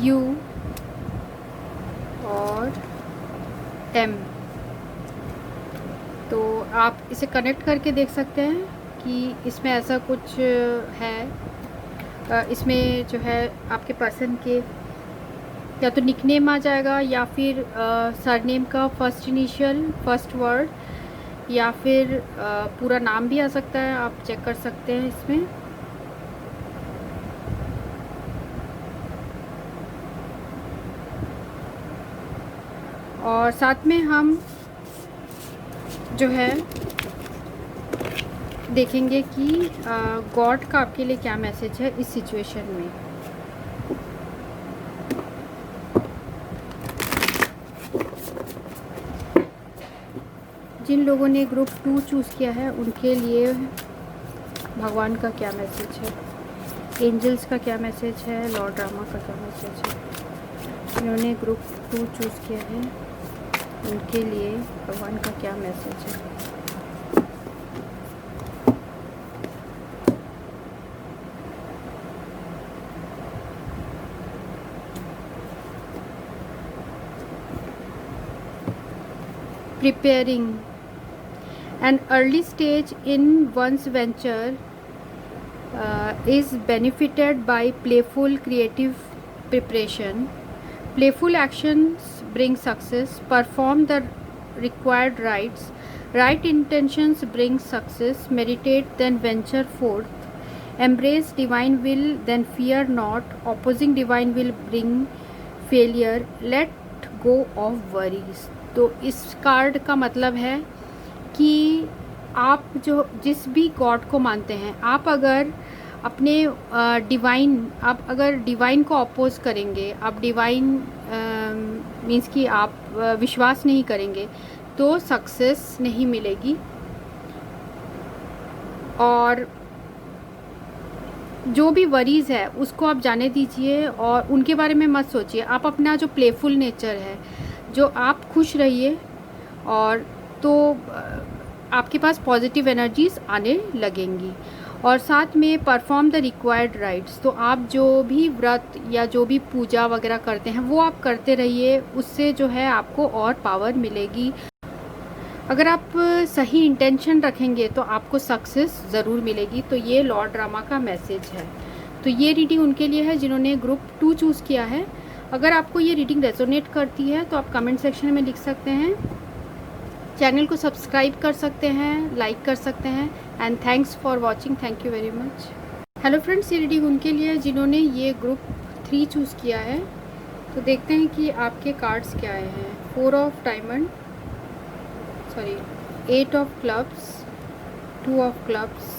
U और M। तो आप इसे कनेक्ट करके देख सकते हैं कि इसमें ऐसा कुछ है। इसमें जो है आपके पर्सन के या तो निकनेम आ जाएगा या फिर सरनेम का फर्स्ट इनिशियल फर्स्ट वर्ड, या फिर पूरा नाम भी आ सकता है, आप चेक कर सकते हैं इसमें। और साथ में हम जो है देखेंगे कि गॉड का आपके लिए क्या मैसेज है इस सिचुएशन में। जिन लोगों ने ग्रुप 2 चूज़ किया है उनके लिए भगवान का क्या मैसेज है, एंजल्स का क्या मैसेज है, लॉर्ड रामा का क्या मैसेज है। जिन्होंने ग्रुप 2 चूज़ किया है उनके लिए भगवान का क्या मैसेज है। Preparing an early stage in one's venture is benefited by playful creative preparation. Playful actions bring success. Perform the required rites. Right intentions bring success. Meditate, then venture forth. Embrace divine will, then fear not. Opposing divine will bring failure. Let go of worries. तो इस card का मतलब है कि आप जो जिस भी गॉड को मानते हैं, आप अगर अपने आप अगर डिवाइन को अपोज करेंगे, आप डिवाइन मीन्स कि आप विश्वास नहीं करेंगे तो सक्सेस नहीं मिलेगी। और जो भी वरीज़ है उसको आप जाने दीजिए और उनके बारे में मत सोचिए। आप अपना जो प्लेफुल नेचर है, जो आप खुश रहिए, और तो आपके पास पॉजिटिव एनर्जीज आने लगेंगी। और साथ में परफॉर्म द रिक्वायर्ड राइट्स, तो आप जो भी व्रत या जो भी पूजा वगैरह करते हैं वो आप करते रहिए, उससे जो है आपको और पावर मिलेगी। अगर आप सही इंटेंशन रखेंगे तो आपको सक्सेस ज़रूर मिलेगी। तो ये लॉर्ड रामा का मैसेज है। तो ये रीडिंग उनके लिए है जिन्होंने ग्रुप 2 चूज़ किया है। अगर आपको ये रीडिंग रेजोनेट करती है तो आप कमेंट सेक्शन में लिख सकते हैं, चैनल को सब्सक्राइब कर सकते हैं, लाइक कर सकते हैं। And thanks for watching, thank you very much. Hello friends, ये रीडिंग उनके लिए है जिन्होंने ये ग्रुप 3 चूज़ किया है। तो देखते हैं कि आपके कार्ड्स क्या आए हैं। 4 of diamond, 8 of clubs, 2 of clubs,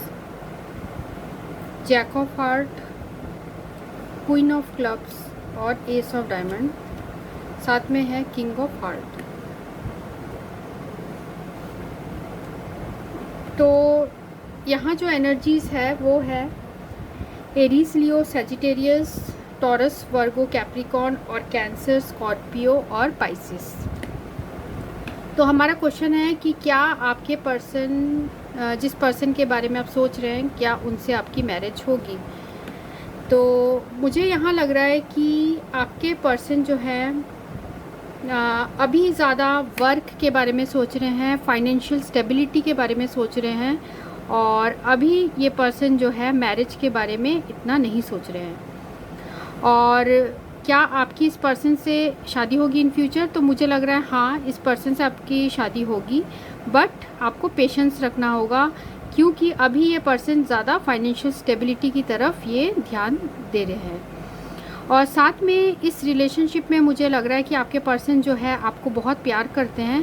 jack of heart, queen of clubs और एस ऑफ डायमंड, साथ में है किंग ऑफ हार्ट। तो यहाँ जो एनर्जीज है वो है एरीज, लियो, सैजिटेरियस, टॉरस, वर्गो, कैप्रिकॉर्न और कैंसर, स्कॉर्पियो और पाइसिस। तो हमारा क्वेश्चन है कि क्या आपके पर्सन, जिस पर्सन के बारे में आप सोच रहे हैं, क्या उनसे आपकी मैरिज होगी। तो मुझे यहाँ लग रहा है कि आपके पर्सन जो है अभी ज़्यादा वर्क के बारे में सोच रहे हैं, फाइनेंशियल स्टेबिलिटी के बारे में सोच रहे हैं, और अभी ये पर्सन जो है मैरिज के बारे में इतना नहीं सोच रहे हैं। और क्या आपकी इस पर्सन से शादी होगी इन फ्यूचर, तो मुझे लग रहा है हाँ, इस पर्सन से आपकी शादी होगी, बट आपको पेशेंस रखना होगा क्योंकि अभी ये पर्सन ज़्यादा फाइनेंशियल स्टेबिलिटी की तरफ ये ध्यान दे रहे हैं। और साथ में इस रिलेशनशिप में मुझे लग रहा है कि आपके पर्सन जो है आपको बहुत प्यार करते हैं,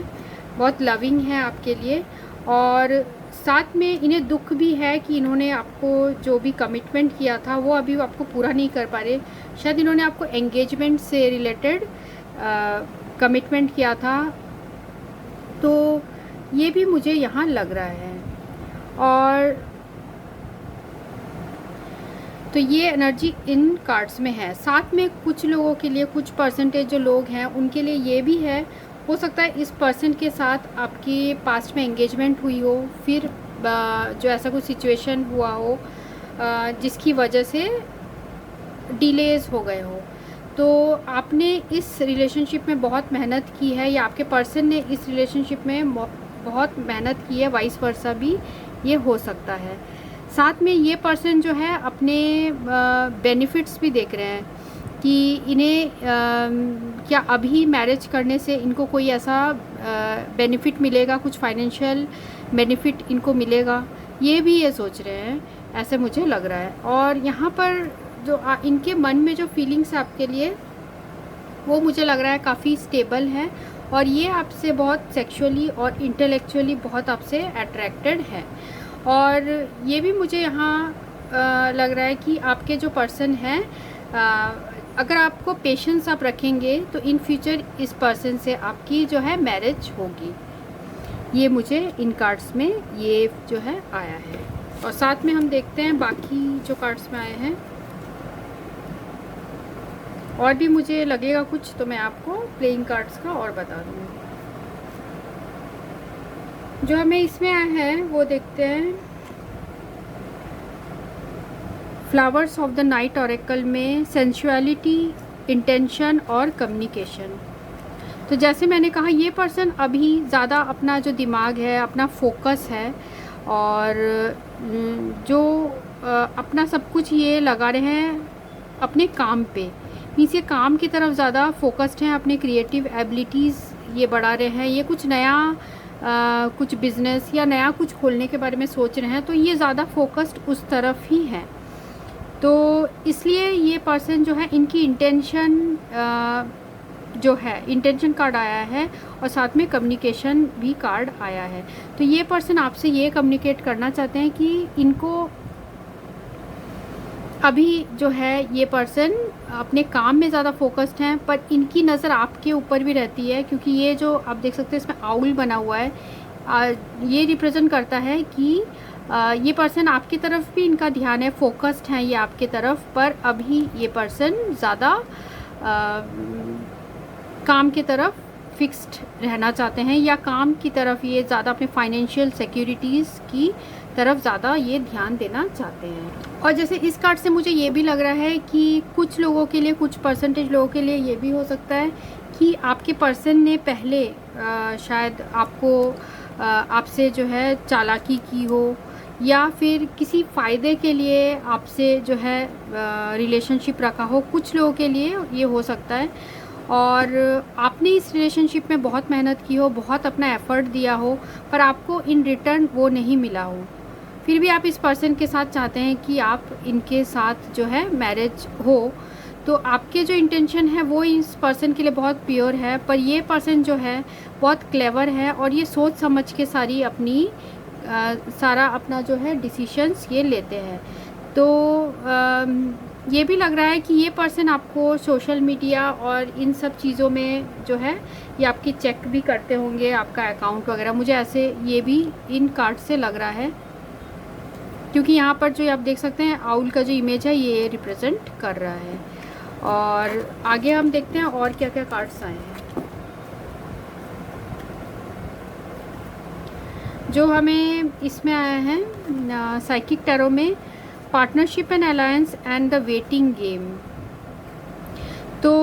बहुत लविंग है आपके लिए, और साथ में इन्हें दुख भी है कि इन्होंने आपको जो भी कमिटमेंट किया था वो अभी आपको पूरा नहीं कर पा रहे। शायद इन्होंने आपको एंगेजमेंट से रिलेटेड कमिटमेंट किया था, तो ये भी मुझे यहाँ लग रहा है। और तो ये एनर्जी इन कार्ड्स में है। साथ में कुछ लोगों के लिए, कुछ परसेंटेज जो लोग हैं उनके लिए ये भी है, हो सकता है इस पर्सन के साथ आपकी पास्ट में एंगेजमेंट हुई हो, फिर जो ऐसा कोई सिचुएशन हुआ हो जिसकी वजह से डिलेज हो गए हो। तो आपने इस रिलेशनशिप में बहुत मेहनत की है या आपके पर्सन ने इस रिलेशनशिप में बहुत मेहनत की है, वाइस वर्सा भी ये हो सकता है। साथ में ये पर्सन जो है अपने बेनिफिट्स भी देख रहे हैं कि इन्हें क्या अभी मैरिज करने से इनको कोई ऐसा बेनिफिट मिलेगा, कुछ फाइनेंशियल बेनिफिट इनको मिलेगा, ये भी ये सोच रहे हैं, ऐसे मुझे लग रहा है। और यहाँ पर जो इनके मन में जो फीलिंग्स आपके लिए, वो मुझे लग रहा है काफ़ी स्टेबल है, और ये आपसे बहुत सेक्सुअली और इंटेलेक्चुअली बहुत आपसे अट्रैक्टेड है। और ये भी मुझे यहाँ लग रहा है कि आपके जो पर्सन है, अगर आपको पेशेंस आप रखेंगे तो इन फ्यूचर इस पर्सन से आपकी जो है मैरिज होगी। ये मुझे इन कार्ड्स में ये जो है आया है। और साथ में हम देखते हैं बाकी जो कार्ड्स में आए हैं, और भी मुझे लगेगा कुछ तो मैं आपको प्लेइंग कार्ड्स का और बता दूँगी। जो हमें इसमें आया है वो देखते हैं। Flowers of the night oracle में सेंसुअलिटी, इंटेंशन और कम्युनिकेशन। तो जैसे मैंने कहा, ये पर्सन अभी ज़्यादा अपना जो दिमाग है, अपना फोकस है, और जो अपना सब कुछ ये लगा रहे हैं अपने काम पे, मीन्स ये काम की तरफ ज़्यादा फोकस्ड हैं, अपने क्रिएटिव एबिलिटीज़ ये बढ़ा रहे हैं, ये कुछ नया कुछ बिज़नेस या नया कुछ खोलने के बारे में सोच रहे हैं, तो ये ज़्यादा फोकस्ड उस तरफ ही है। तो इसलिए ये पर्सन जो है, इनकी इंटेंशन जो है, इंटेंशन कार्ड आया है और साथ में कम्युनिकेशन भी कार्ड आया है। तो ये पर्सन आपसे ये कम्युनिकेट करना चाहते हैं कि इनको अभी जो है, ये पर्सन अपने काम में ज़्यादा फोकस्ड हैं, पर इनकी नज़र आपके ऊपर भी रहती है, क्योंकि ये जो आप देख सकते हैं इसमें आउल बना हुआ है, ये रिप्रेजेंट करता है कि ये पर्सन आपकी तरफ भी इनका ध्यान है, फोकस्ड हैं ये आपके तरफ, पर अभी ये पर्सन ज़्यादा काम की तरफ फिक्स्ड रहना चाहते हैं, या काम की तरफ ये ज़्यादा अपने फाइनेंशियल सिक्योरिटीज़ की तरफ ज़्यादा ये ध्यान देना चाहते हैं। और जैसे इस कार्ड से मुझे ये भी लग रहा है कि कुछ लोगों के लिए, कुछ परसेंटेज लोगों के लिए ये भी हो सकता है कि आपके पर्सन ने पहले शायद आपको आपसे जो है चालाकी की हो, या फिर किसी फ़ायदे के लिए आपसे जो है रिलेशनशिप रखा हो। कुछ लोगों के लिए ये हो सकता है, और आपने इस रिलेशनशिप में बहुत मेहनत की हो, बहुत अपना एफ़र्ट दिया हो, पर आपको इन रिटर्न वो नहीं मिला हो, फिर भी आप इस पर्सन के साथ चाहते हैं कि आप इनके साथ जो है मैरिज हो। तो आपके जो इंटेंशन है वो इस पर्सन के लिए बहुत प्योर है, पर ये पर्सन जो है बहुत क्लेवर है, और ये सोच समझ के सारी अपनी सारा अपना जो है डिसीशंस ये लेते हैं। तो ये भी लग रहा है कि ये पर्सन आपको सोशल मीडिया और इन सब चीज़ों में जो है ये आपकी चेक भी करते होंगे, आपका अकाउंट वगैरह, मुझे ऐसे ये भी इन कार्ड से लग रहा है, क्योंकि यहाँ पर जो आप देख सकते हैं आउल का जो इमेज है ये रिप्रेजेंट कर रहा है। और आगे हम देखते हैं और क्या क्या कार्ड्स आए हैं। जो हमें इसमें आया है साइकिक टैरो में, partnership and alliance and the waiting game. तो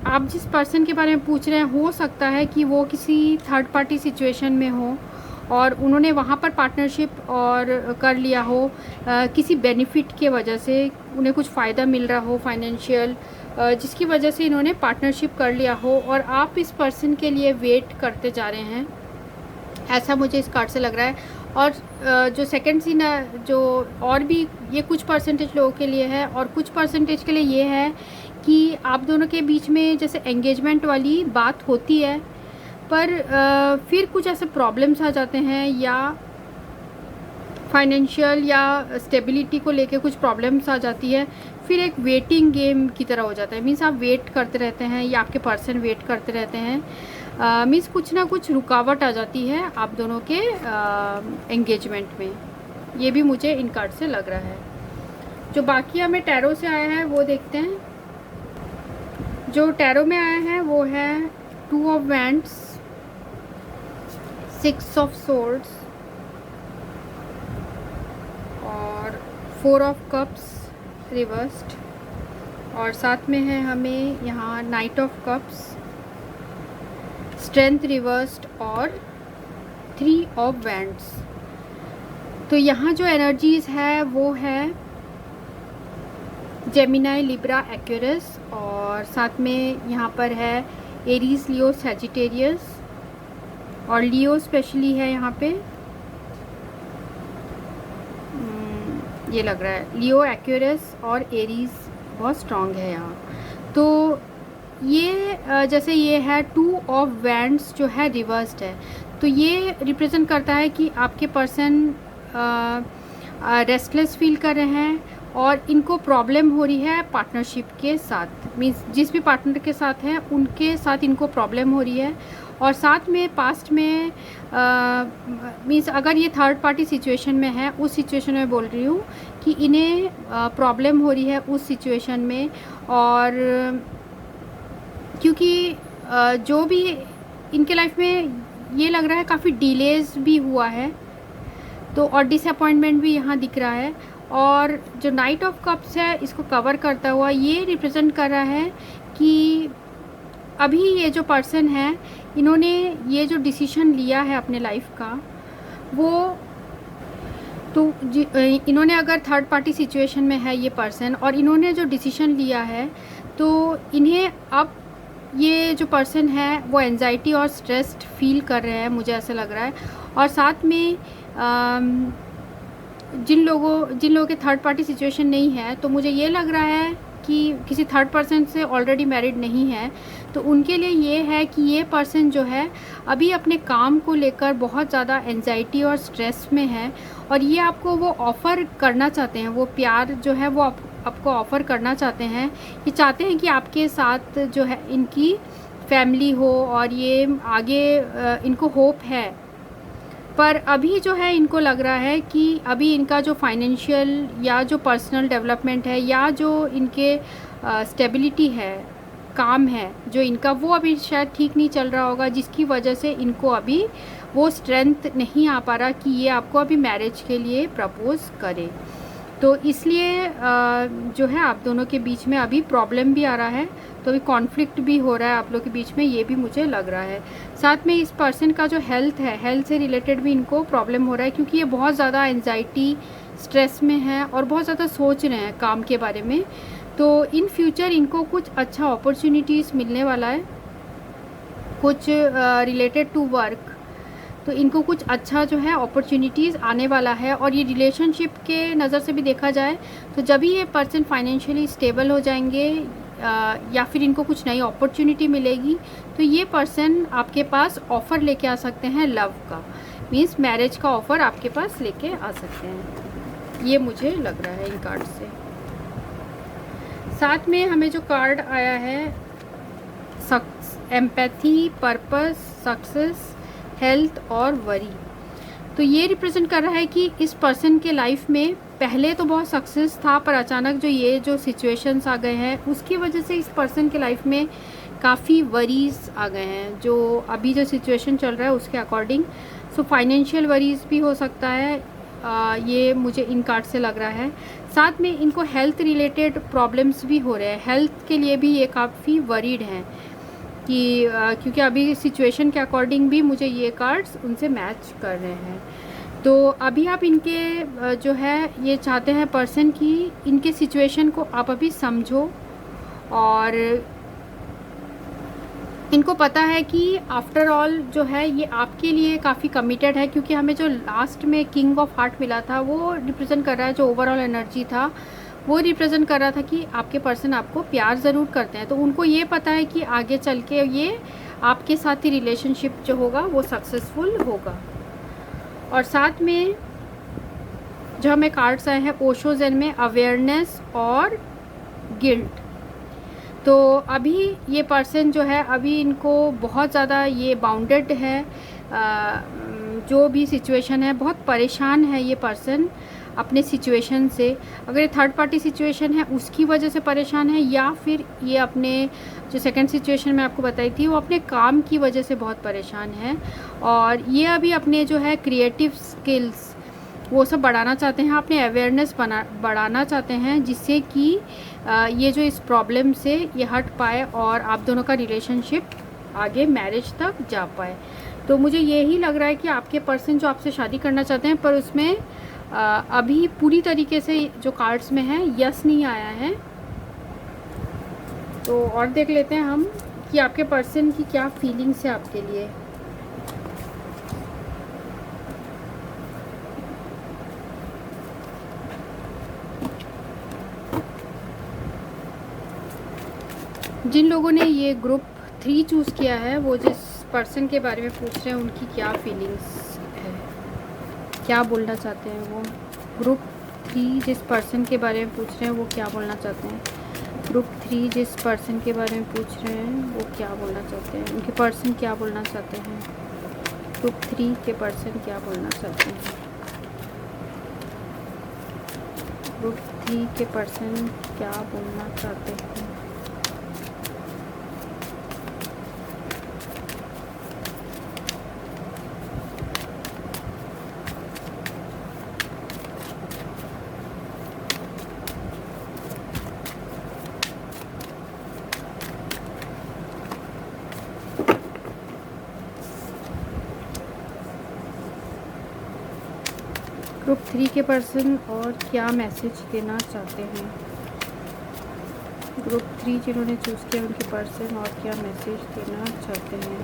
आप जिस पर्सन के बारे में पूछ रहे हैं, हो सकता है कि वो किसी थर्ड पार्टी सिचुएशन में हो और उन्होंने वहाँ पर पार्टनरशिप और कर लिया हो, किसी बेनिफिट के वजह से उन्हें कुछ फ़ायदा मिल रहा हो फाइनेंशियल, जिसकी वजह से इन्होंने पार्टनरशिप कर लिया हो, और आप इस पर्सन के लिए वेट करते जा रहे हैं, ऐसा मुझे इस कार्ड से लग रहा है। और जो सेकंड सीन है, जो और भी ये कुछ परसेंटेज लोगों के लिए है, और कुछ परसेंटेज के लिए ये है कि आप दोनों के बीच में जैसे एंगेजमेंट वाली बात होती है, पर फिर कुछ ऐसे प्रॉब्लम्स आ जाते हैं, या फाइनेंशियल या स्टेबिलिटी को लेके कुछ प्रॉब्लम्स आ जाती है, फिर एक वेटिंग गेम की तरह हो जाता है। मीन्स आप वेट करते रहते हैं, या आपके पर्सन वेट करते रहते हैं, मीन्स कुछ ना कुछ रुकावट आ जाती है आप दोनों के एंगेजमेंट में। ये भी मुझे इन कार्ड से लग रहा है। जो बाकी हमें टैरो से आया है वो देखते हैं। जो टैरो में आया है वो है 2 ऑफ वैंड्स, 6 ऑफ सोर्ड्स और 4 ऑफ कप्स रिवर्स्ड, और साथ में है हमें यहाँ night of cups, strength reversed और 3 ऑफ वैंड्स। तो यहाँ जो एनर्जीज़ है वो है जेमिनाई, लिब्रा, एक्वेरियस, और साथ में यहाँ पर है एरीज, लियो, सैजिटेरियस, और लियो स्पेशली है यहाँ पे। ये लग रहा है लियो, एक्वेरियस और एरीज बहुत स्ट्रॉन्ग है यहाँ। तो ये जैसे ये है 2 ऑफ वैंड्स जो है रिवर्स्ड है, तो ये रिप्रेजेंट करता है कि आपके पर्सन रेस्टलेस फील कर रहे हैं और इनको प्रॉब्लम हो रही है पार्टनरशिप के साथ। मीन्स जिस भी पार्टनर के साथ है उनके साथ इनको प्रॉब्लम हो रही है। और साथ में पास्ट में मीन्स अगर ये थर्ड पार्टी सिचुएशन में है, उस सिचुएशन में बोल रही हूँ कि इन्हें प्रॉब्लम हो रही है उस सिचुएशन में। और क्योंकि जो भी इनके लाइफ में ये लग रहा है काफ़ी डिलेज भी हुआ है, तो और डिसअपॉइंटमेंट भी यहाँ दिख रहा है। और जो नाइट ऑफ कप्स है इसको कवर करता हुआ ये रिप्रेजेंट कर रहा है कि अभी ये जो पर्सन है इन्होंने ये जो डिसीजन लिया है अपने लाइफ का, वो तो इन्होंने अगर थर्ड पार्टी सिचुएशन में है ये पर्सन और इन्होंने जो डिसीजन लिया है, तो इन्हें अब ये जो पर्सन है वो एंजाइटी और स्ट्रेस्ड फील कर रहे हैं, मुझे ऐसा लग रहा है। और साथ में जिन लोगों के थर्ड पार्टी सिचुएशन नहीं है, तो मुझे ये लग रहा है कि किसी थर्ड पर्सन से ऑलरेडी मैरिड नहीं है, तो उनके लिए ये है कि ये पर्सन जो है अभी अपने काम को लेकर बहुत ज़्यादा एंजाइटी और स्ट्रेस में है, और ये आपको वो ऑफ़र करना चाहते हैं, वो प्यार जो है वो आपको ऑफ़र करना चाहते हैं। ये चाहते हैं कि आपके साथ जो है इनकी फैमिली हो और ये आगे इनको होप है। पर अभी जो है इनको लग रहा है कि अभी इनका जो फाइनेंशियल या जो पर्सनल डेवलपमेंट है या जो इनके स्टेबिलिटी है, काम है जो इनका, वो अभी शायद ठीक नहीं चल रहा होगा, जिसकी वजह से इनको अभी वो स्ट्रेंथ नहीं आ पा रहा कि ये आपको अभी मैरिज के लिए प्रपोज़ करे। तो इसलिए जो है आप दोनों के बीच में अभी प्रॉब्लम भी आ रहा है, तो अभी कॉन्फ्लिक्ट भी हो रहा है आप लोग के बीच में, ये भी मुझे लग रहा है। साथ में इस पर्सन का जो हेल्थ है, हेल्थ से रिलेटेड भी इनको प्रॉब्लम हो रहा है, क्योंकि ये बहुत ज़्यादा एंजाइटी स्ट्रेस में है और बहुत ज़्यादा सोच रहे हैं काम के बारे में। तो इन फ्यूचर इनको कुछ अच्छा अपॉर्चुनिटीज़ मिलने वाला है, कुछ रिलेटेड टू वर्क, तो इनको कुछ अच्छा जो है अपॉर्चुनिटीज़ आने वाला है। और ये रिलेशनशिप के नज़र से भी देखा जाए तो जब भी ये पर्सन फाइनेंशियली स्टेबल हो जाएंगे या फिर इनको कुछ नई अपॉर्चुनिटी मिलेगी, तो ये पर्सन आपके पास ऑफ़र लेके आ सकते हैं लव का, मीन्स मैरिज का ऑफ़र आपके पास लेके आ सकते हैं, ये मुझे लग रहा है इन कार्ड से। साथ में हमें जो कार्ड आया है एम्पैथी, पर्पस, सक्सेस, हेल्थ और वरी, तो ये रिप्रेजेंट कर रहा है कि इस पर्सन के लाइफ में पहले तो बहुत सक्सेस था, पर अचानक जो ये जो सिचुएशंस आ गए हैं उसकी वजह से इस पर्सन के लाइफ में काफ़ी वरीज आ गए हैं, जो अभी जो सिचुएशन चल रहा है उसके अकॉर्डिंग। सो फाइनेंशियल वरीज भी हो सकता है, ये मुझे इन कार्ड से लग रहा है। साथ में इनको हेल्थ रिलेटेड प्रॉब्लम्स भी हो रहे हैं, हेल्थ के लिए भी ये काफ़ी वरीड हैं कि क्योंकि अभी सिचुएशन के अकॉर्डिंग भी मुझे ये कार्ड्स उनसे मैच कर रहे हैं। तो अभी आप इनके जो है ये चाहते हैं पर्सन की इनके सिचुएशन को आप अभी समझो, और इनको पता है कि आफ्टर ऑल जो है ये आपके लिए काफ़ी कमिटेड है, क्योंकि हमें जो लास्ट में किंग ऑफ हार्ट मिला था वो रिप्रेजेंट कर रहा है, जो ओवरऑल एनर्जी था वो रिप्रेजेंट कर रहा था कि आपके पर्सन आपको प्यार ज़रूर करते हैं। तो उनको ये पता है कि आगे चल के ये आपके साथ ही रिलेशनशिप जो होगा वो सक्सेसफुल होगा। और साथ में जो हमें कार्ड्स आए हैं ओशो ज़ेन में अवेयरनेस और गिल्ट, तो अभी ये पर्सन जो है अभी इनको बहुत ज़्यादा ये बाउंडेड है, जो भी सिचुएशन है बहुत परेशान है ये पर्सन अपने सिचुएशन से। अगर ये थर्ड पार्टी सिचुएशन है उसकी वजह से परेशान है, या फिर ये अपने जो सेकंड सिचुएशन में आपको बताई थी वो अपने काम की वजह से बहुत परेशान है। और ये अभी अपने जो है क्रिएटिव स्किल्स वो सब बढ़ाना चाहते हैं, अपने अवेयरनेस बढ़ाना चाहते हैं, जिससे कि ये जो इस प्रॉब्लम से ये हट पाए और आप दोनों का रिलेशनशिप आगे मैरिज तक जा पाए। तो मुझे यही लग रहा है कि आपके पर्सन जो आपसे शादी करना चाहते हैं, पर उसमें अभी पूरी तरीके से जो कार्ड्स में है यस नहीं आया है, तो और देख लेते हैं हम कि आपके पर्सन की क्या फीलिंग्स है आपके लिए। जिन लोगों ने ये ग्रुप 3 चूज़ किया है, वो जिस पर्सन के बारे में पूछ रहे हैं उनकी क्या फीलिंग्स है, क्या बोलना चाहते हैं वो। ग्रुप 3 जिस पर्सन के बारे में पूछ रहे हैं वो क्या बोलना चाहते हैं। ग्रुप 3 जिस पर्सन के बारे में पूछ रहे हैं वो क्या बोलना चाहते हैं, उनके पर्सन क्या बोलना चाहते हैं। ग्रुप 3 के पर्सन क्या बोलना चाहते हैं। ग्रुप 3 के पर्सन क्या बोलना चाहते हैं। ग्रुप 3 के पर्सन और क्या मैसेज देना चाहते हैं। ग्रुप 3 जिन्होंने चूज़ किया उनके पर्सन और क्या मैसेज देना चाहते हैं।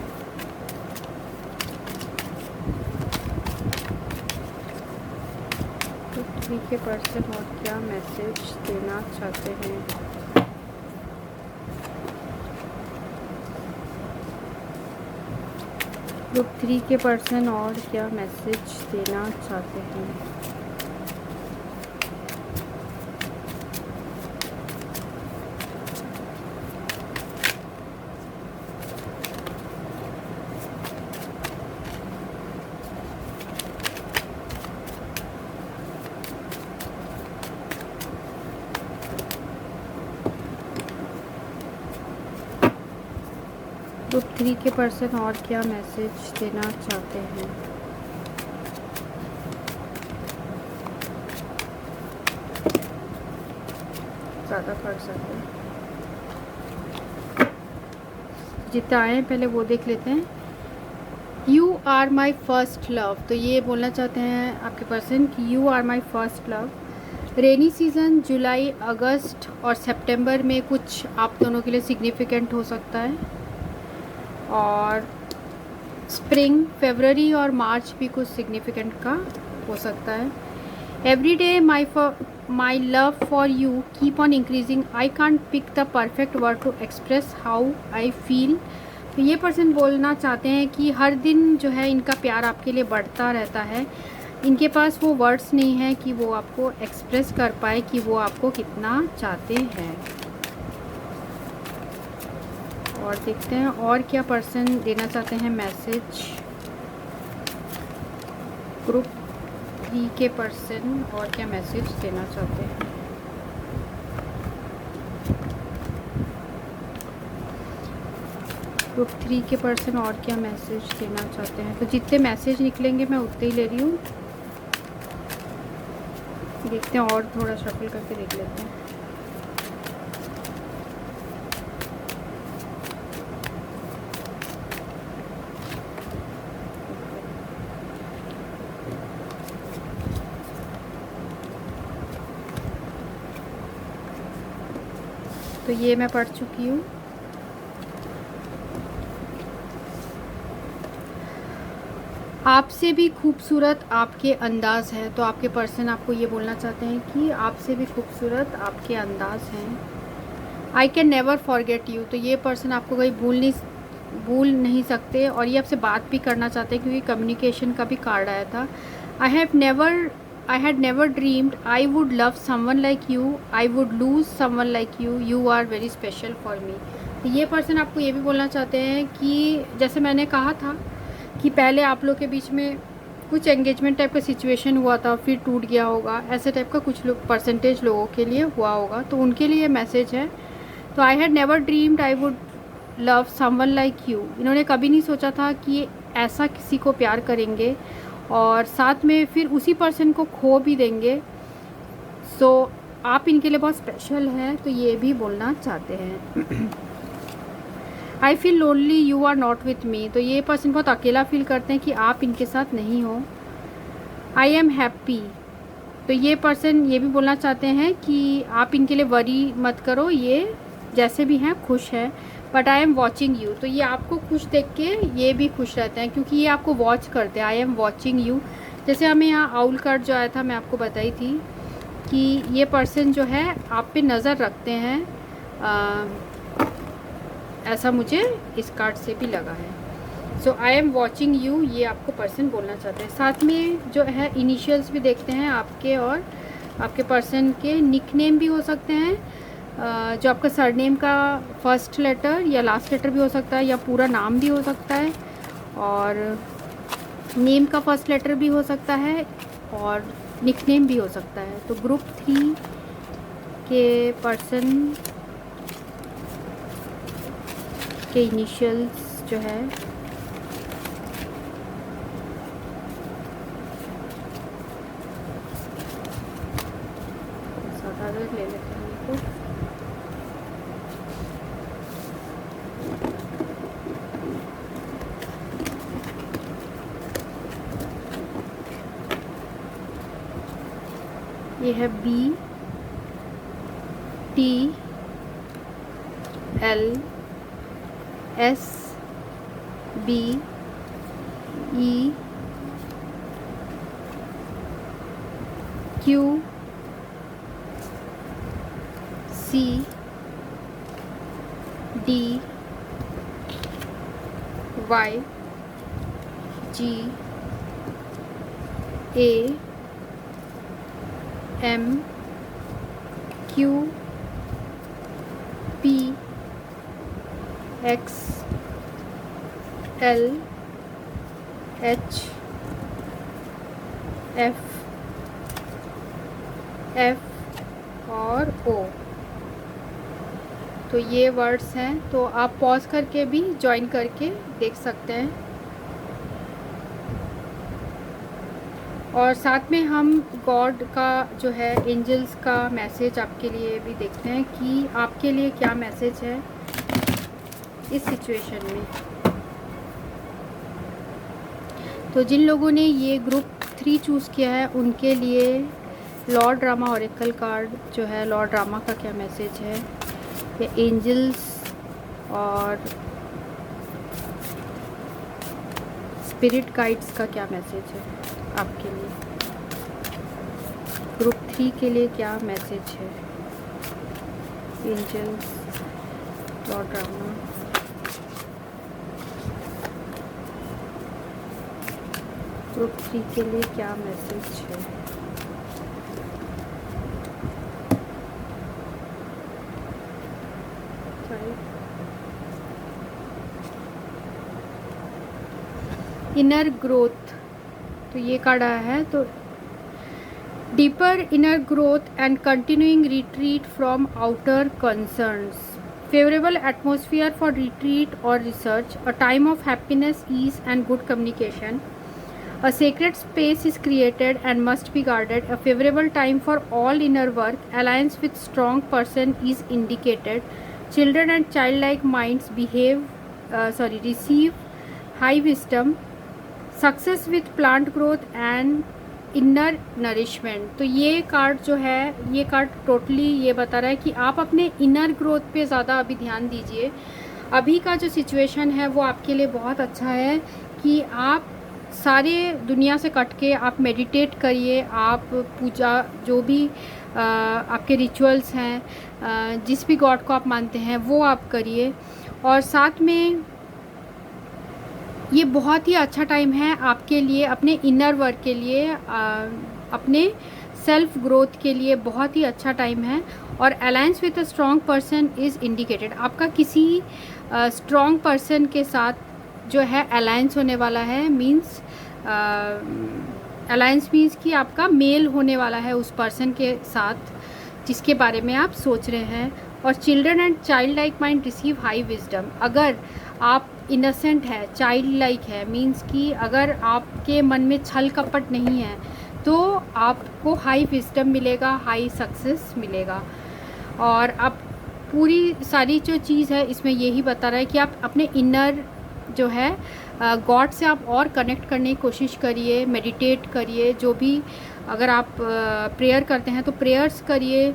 ग्रुप 3 के पर्सन और क्या मैसेज देना चाहते हैं। ग्रुप 3 के पर्सन और क्या मैसेज देना चाहते हैं। ग्रुप 3 के पर्सन और क्या मैसेज देना चाहते हैं। ज़्यादा पढ़ सकते हैं, जितना आए पहले वो देख लेते हैं। You are my first love, तो ये बोलना चाहते हैं आपके पर्सन कि you are my first love. Rainy season जुलाई, अगस्त और सितंबर में कुछ आप दोनों के लिए सिग्निफिकेंट हो सकता है, और स्प्रिंग, फरवरी और मार्च भी कुछ सिग्निफिकेंट का हो सकता है। Every day my love for you keep on increasing, I can't pick the perfect word to express how I feel. तो ये पर्सन बोलना चाहते हैं कि हर दिन जो है इनका प्यार आपके लिए बढ़ता रहता है। इनके पास वो वर्ड्स नहीं है कि वो आपको एक्सप्रेस कर पाए कि वो आपको कितना चाहते हैं। और देखते हैं और क्या पर्सन देना चाहते हैं मैसेज। ग्रुप 3 के पर्सन और क्या मैसेज देना चाहते हैं। ग्रुप 3 के पर्सन और क्या मैसेज देना चाहते हैं। तो जितने मैसेज निकलेंगे मैं उतने ही ले रही हूँ। देखते हैं और थोड़ा शफल करके देख लेते हैं। तो ये मैं पढ़ चुकी हूँ। आपसे भी खूबसूरत आपके अंदाज़ है, तो आपके पर्सन आपको ये बोलना चाहते हैं कि आपसे भी खूबसूरत आपके अंदाज़ हैं। I can never forget you, तो ये पर्सन आपको कहीं भूल नहीं सकते, और ये आपसे बात भी करना चाहते हैं क्योंकि कम्युनिकेशन का भी कार्ड आया था। I had never dreamed I would love someone like you. I would lose someone like you. You are very special for me. तो ये पर्सन आपको ये भी बोलना चाहते हैं कि जैसे मैंने कहा था कि पहले आप लोग के बीच में कुछ एंगेजमेंट टाइप का सिचुएशन हुआ था, फिर टूट गया होगा, ऐसे टाइप का कुछ लोग परसेंटेज लोगों के लिए हुआ होगा, तो उनके लिए मैसेज है। तो I had never dreamed I would love someone like you, इन्होंने कभी नहीं सोचा था कि ऐसा किसी को प्यार करेंगे और साथ में फिर उसी पर्सन को खो भी देंगे। सो आप इनके लिए बहुत स्पेशल हैं, तो ये भी बोलना चाहते हैं। I feel lonely you are not with me, तो ये पर्सन बहुत अकेला फील करते हैं कि आप इनके साथ नहीं हो। आई एम हैप्पी, तो ये पर्सन ये भी बोलना चाहते हैं कि आप इनके लिए वरी मत करो, ये जैसे भी हैं खुश हैं, but I am watching you. तो ये आपको खुश देख के ये भी खुश रहते हैं, क्योंकि ये आपको वॉच करते हैं। I am watching you. जैसे हमें यहाँ आउल कार्ड जो आया था, मैं आपको बताई थी कि ये पर्सन जो है आप पे नज़र रखते हैं, ऐसा मुझे इस कार्ड से भी लगा है। सो आई एम वॉचिंग यू, ये आपको पर्सन बोलना चाहते हैं। साथ में जो है इनिशियल्स भी देखते हैं आपके, और आपके पर्सन के निकनेम भी हो सकते हैं, जो आपका सरनेम का फर्स्ट लेटर या लास्ट लेटर भी हो सकता है, या पूरा नाम भी हो सकता है, और नेम का फर्स्ट लेटर भी हो सकता है, और निकनेम भी हो सकता है। तो ग्रुप 3 के पर्सन के इनिशियल्स जो है ले लेते हैं इनको। ये है BTL SBE QCY GAMQPXLHFF और O। तो ये वर्ड्स हैं, तो आप पॉज करके भी ज्वाइन करके देख सकते हैं। और साथ में हम गॉड का जो है, एंजल्स का मैसेज आपके लिए भी देखते हैं कि आपके लिए क्या मैसेज है इस सिचुएशन में। तो जिन लोगों ने ये ग्रुप 3 चूज़ किया है उनके लिए लॉर्ड ड्रामा ऑरेकल कार्ड जो है, लॉर्ड ड्रामा का क्या मैसेज है, या एंजल्स और स्पिरिट गाइड्स का क्या मैसेज है आपके लिए। ग्रुप 3 के लिए क्या मैसेज है, एंजल्स, लॉर्ड ड्रामा। ग्रुप 3 के लिए क्या मैसेज है। इनर ग्रोथ, तो ये कार्ड आया है। तो deeper inner growth and continuing retreat from outer concerns, favourable atmosphere for retreat और research, a time of happiness, ease and good communication, a sacred space is created and must be guarded, a favorable time for all inner work, alliance with strong person is indicated, children and childlike minds receive high wisdom, success with plant growth and inner nourishment. तो ये card जो है, ये card totally ये बता रहा है कि आप अपने इनर ग्रोथ पे ज़्यादा अभी ध्यान दीजिए। अभी का जो सिचुएशन है वो आपके लिए बहुत अच्छा है कि आप सारे दुनिया से कट के आप मेडिटेट करिए, आप पूजा जो भी आपके रिचुअल्स हैं, जिस भी गॉड को आप मानते हैं वो आप करिए। और साथ में ये बहुत ही अच्छा टाइम है आपके लिए, अपने इनर वर्क के लिए, अपने सेल्फ ग्रोथ के लिए बहुत ही अच्छा टाइम है। और alliance with a strong person is indicated, आपका किसी स्ट्रॉन्ग पर्सन के साथ जो है अलायंस होने वाला है। मींस अलायंस मीन्स कि आपका मेल होने वाला है उस पर्सन के साथ जिसके बारे में आप सोच रहे हैं। और children and child like mind receive high wisdom, अगर आप इनोसेंट है, चाइल्ड लाइक है, मीन्स कि अगर आपके मन में छल कपट नहीं है तो आपको हाई विजडम मिलेगा, हाई सक्सेस मिलेगा। और अब पूरी सारी जो चीज़ है इसमें यही बता रहा है कि आप अपने इनर जो है गॉड से आप और कनेक्ट करने की कोशिश करिए, मेडिटेट करिए, जो भी अगर आप प्रेयर करते हैं तो प्रेयर्स करिए,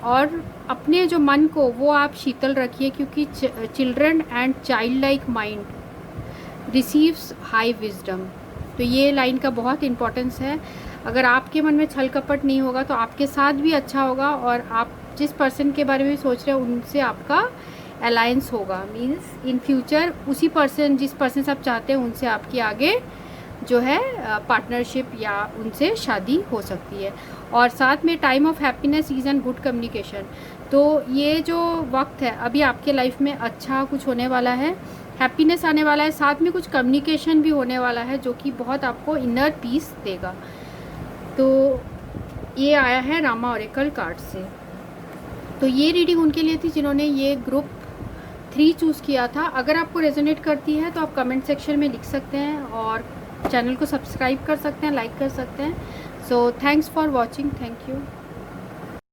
और अपने जो मन को वो आप शीतल रखिए, क्योंकि children and child like mind receives high wisdom. तो ये लाइन का बहुत इम्पोर्टेंस है। अगर आपके मन में छल कपट नहीं होगा तो आपके साथ भी अच्छा होगा, और आप जिस पर्सन के बारे में सोच रहे हैं उनसे आपका अलायंस होगा। मीन्स इन फ्यूचर उसी पर्सन, जिस पर्सन से आप चाहते हैं उनसे आपकी आगे जो है पार्टनरशिप या उनसे शादी हो सकती है। और साथ में time of happiness is and good communication. तो ये जो वक्त है अभी आपके लाइफ में अच्छा कुछ होने वाला है, हैप्पीनेस आने वाला है, साथ में कुछ कम्युनिकेशन भी होने वाला है जो कि बहुत आपको इनर पीस देगा। तो ये आया है रामा ओरेकल कार्ड से। तो ये रीडिंग उनके लिए थी जिन्होंने ये ग्रुप 3 चूज़ किया था। अगर आपको रेजोनेट करती है तो आप कमेंट सेक्शन में लिख सकते हैं, और चैनल को सब्सक्राइब कर सकते हैं, लाइक कर सकते हैं। So thanks for watching, thank you.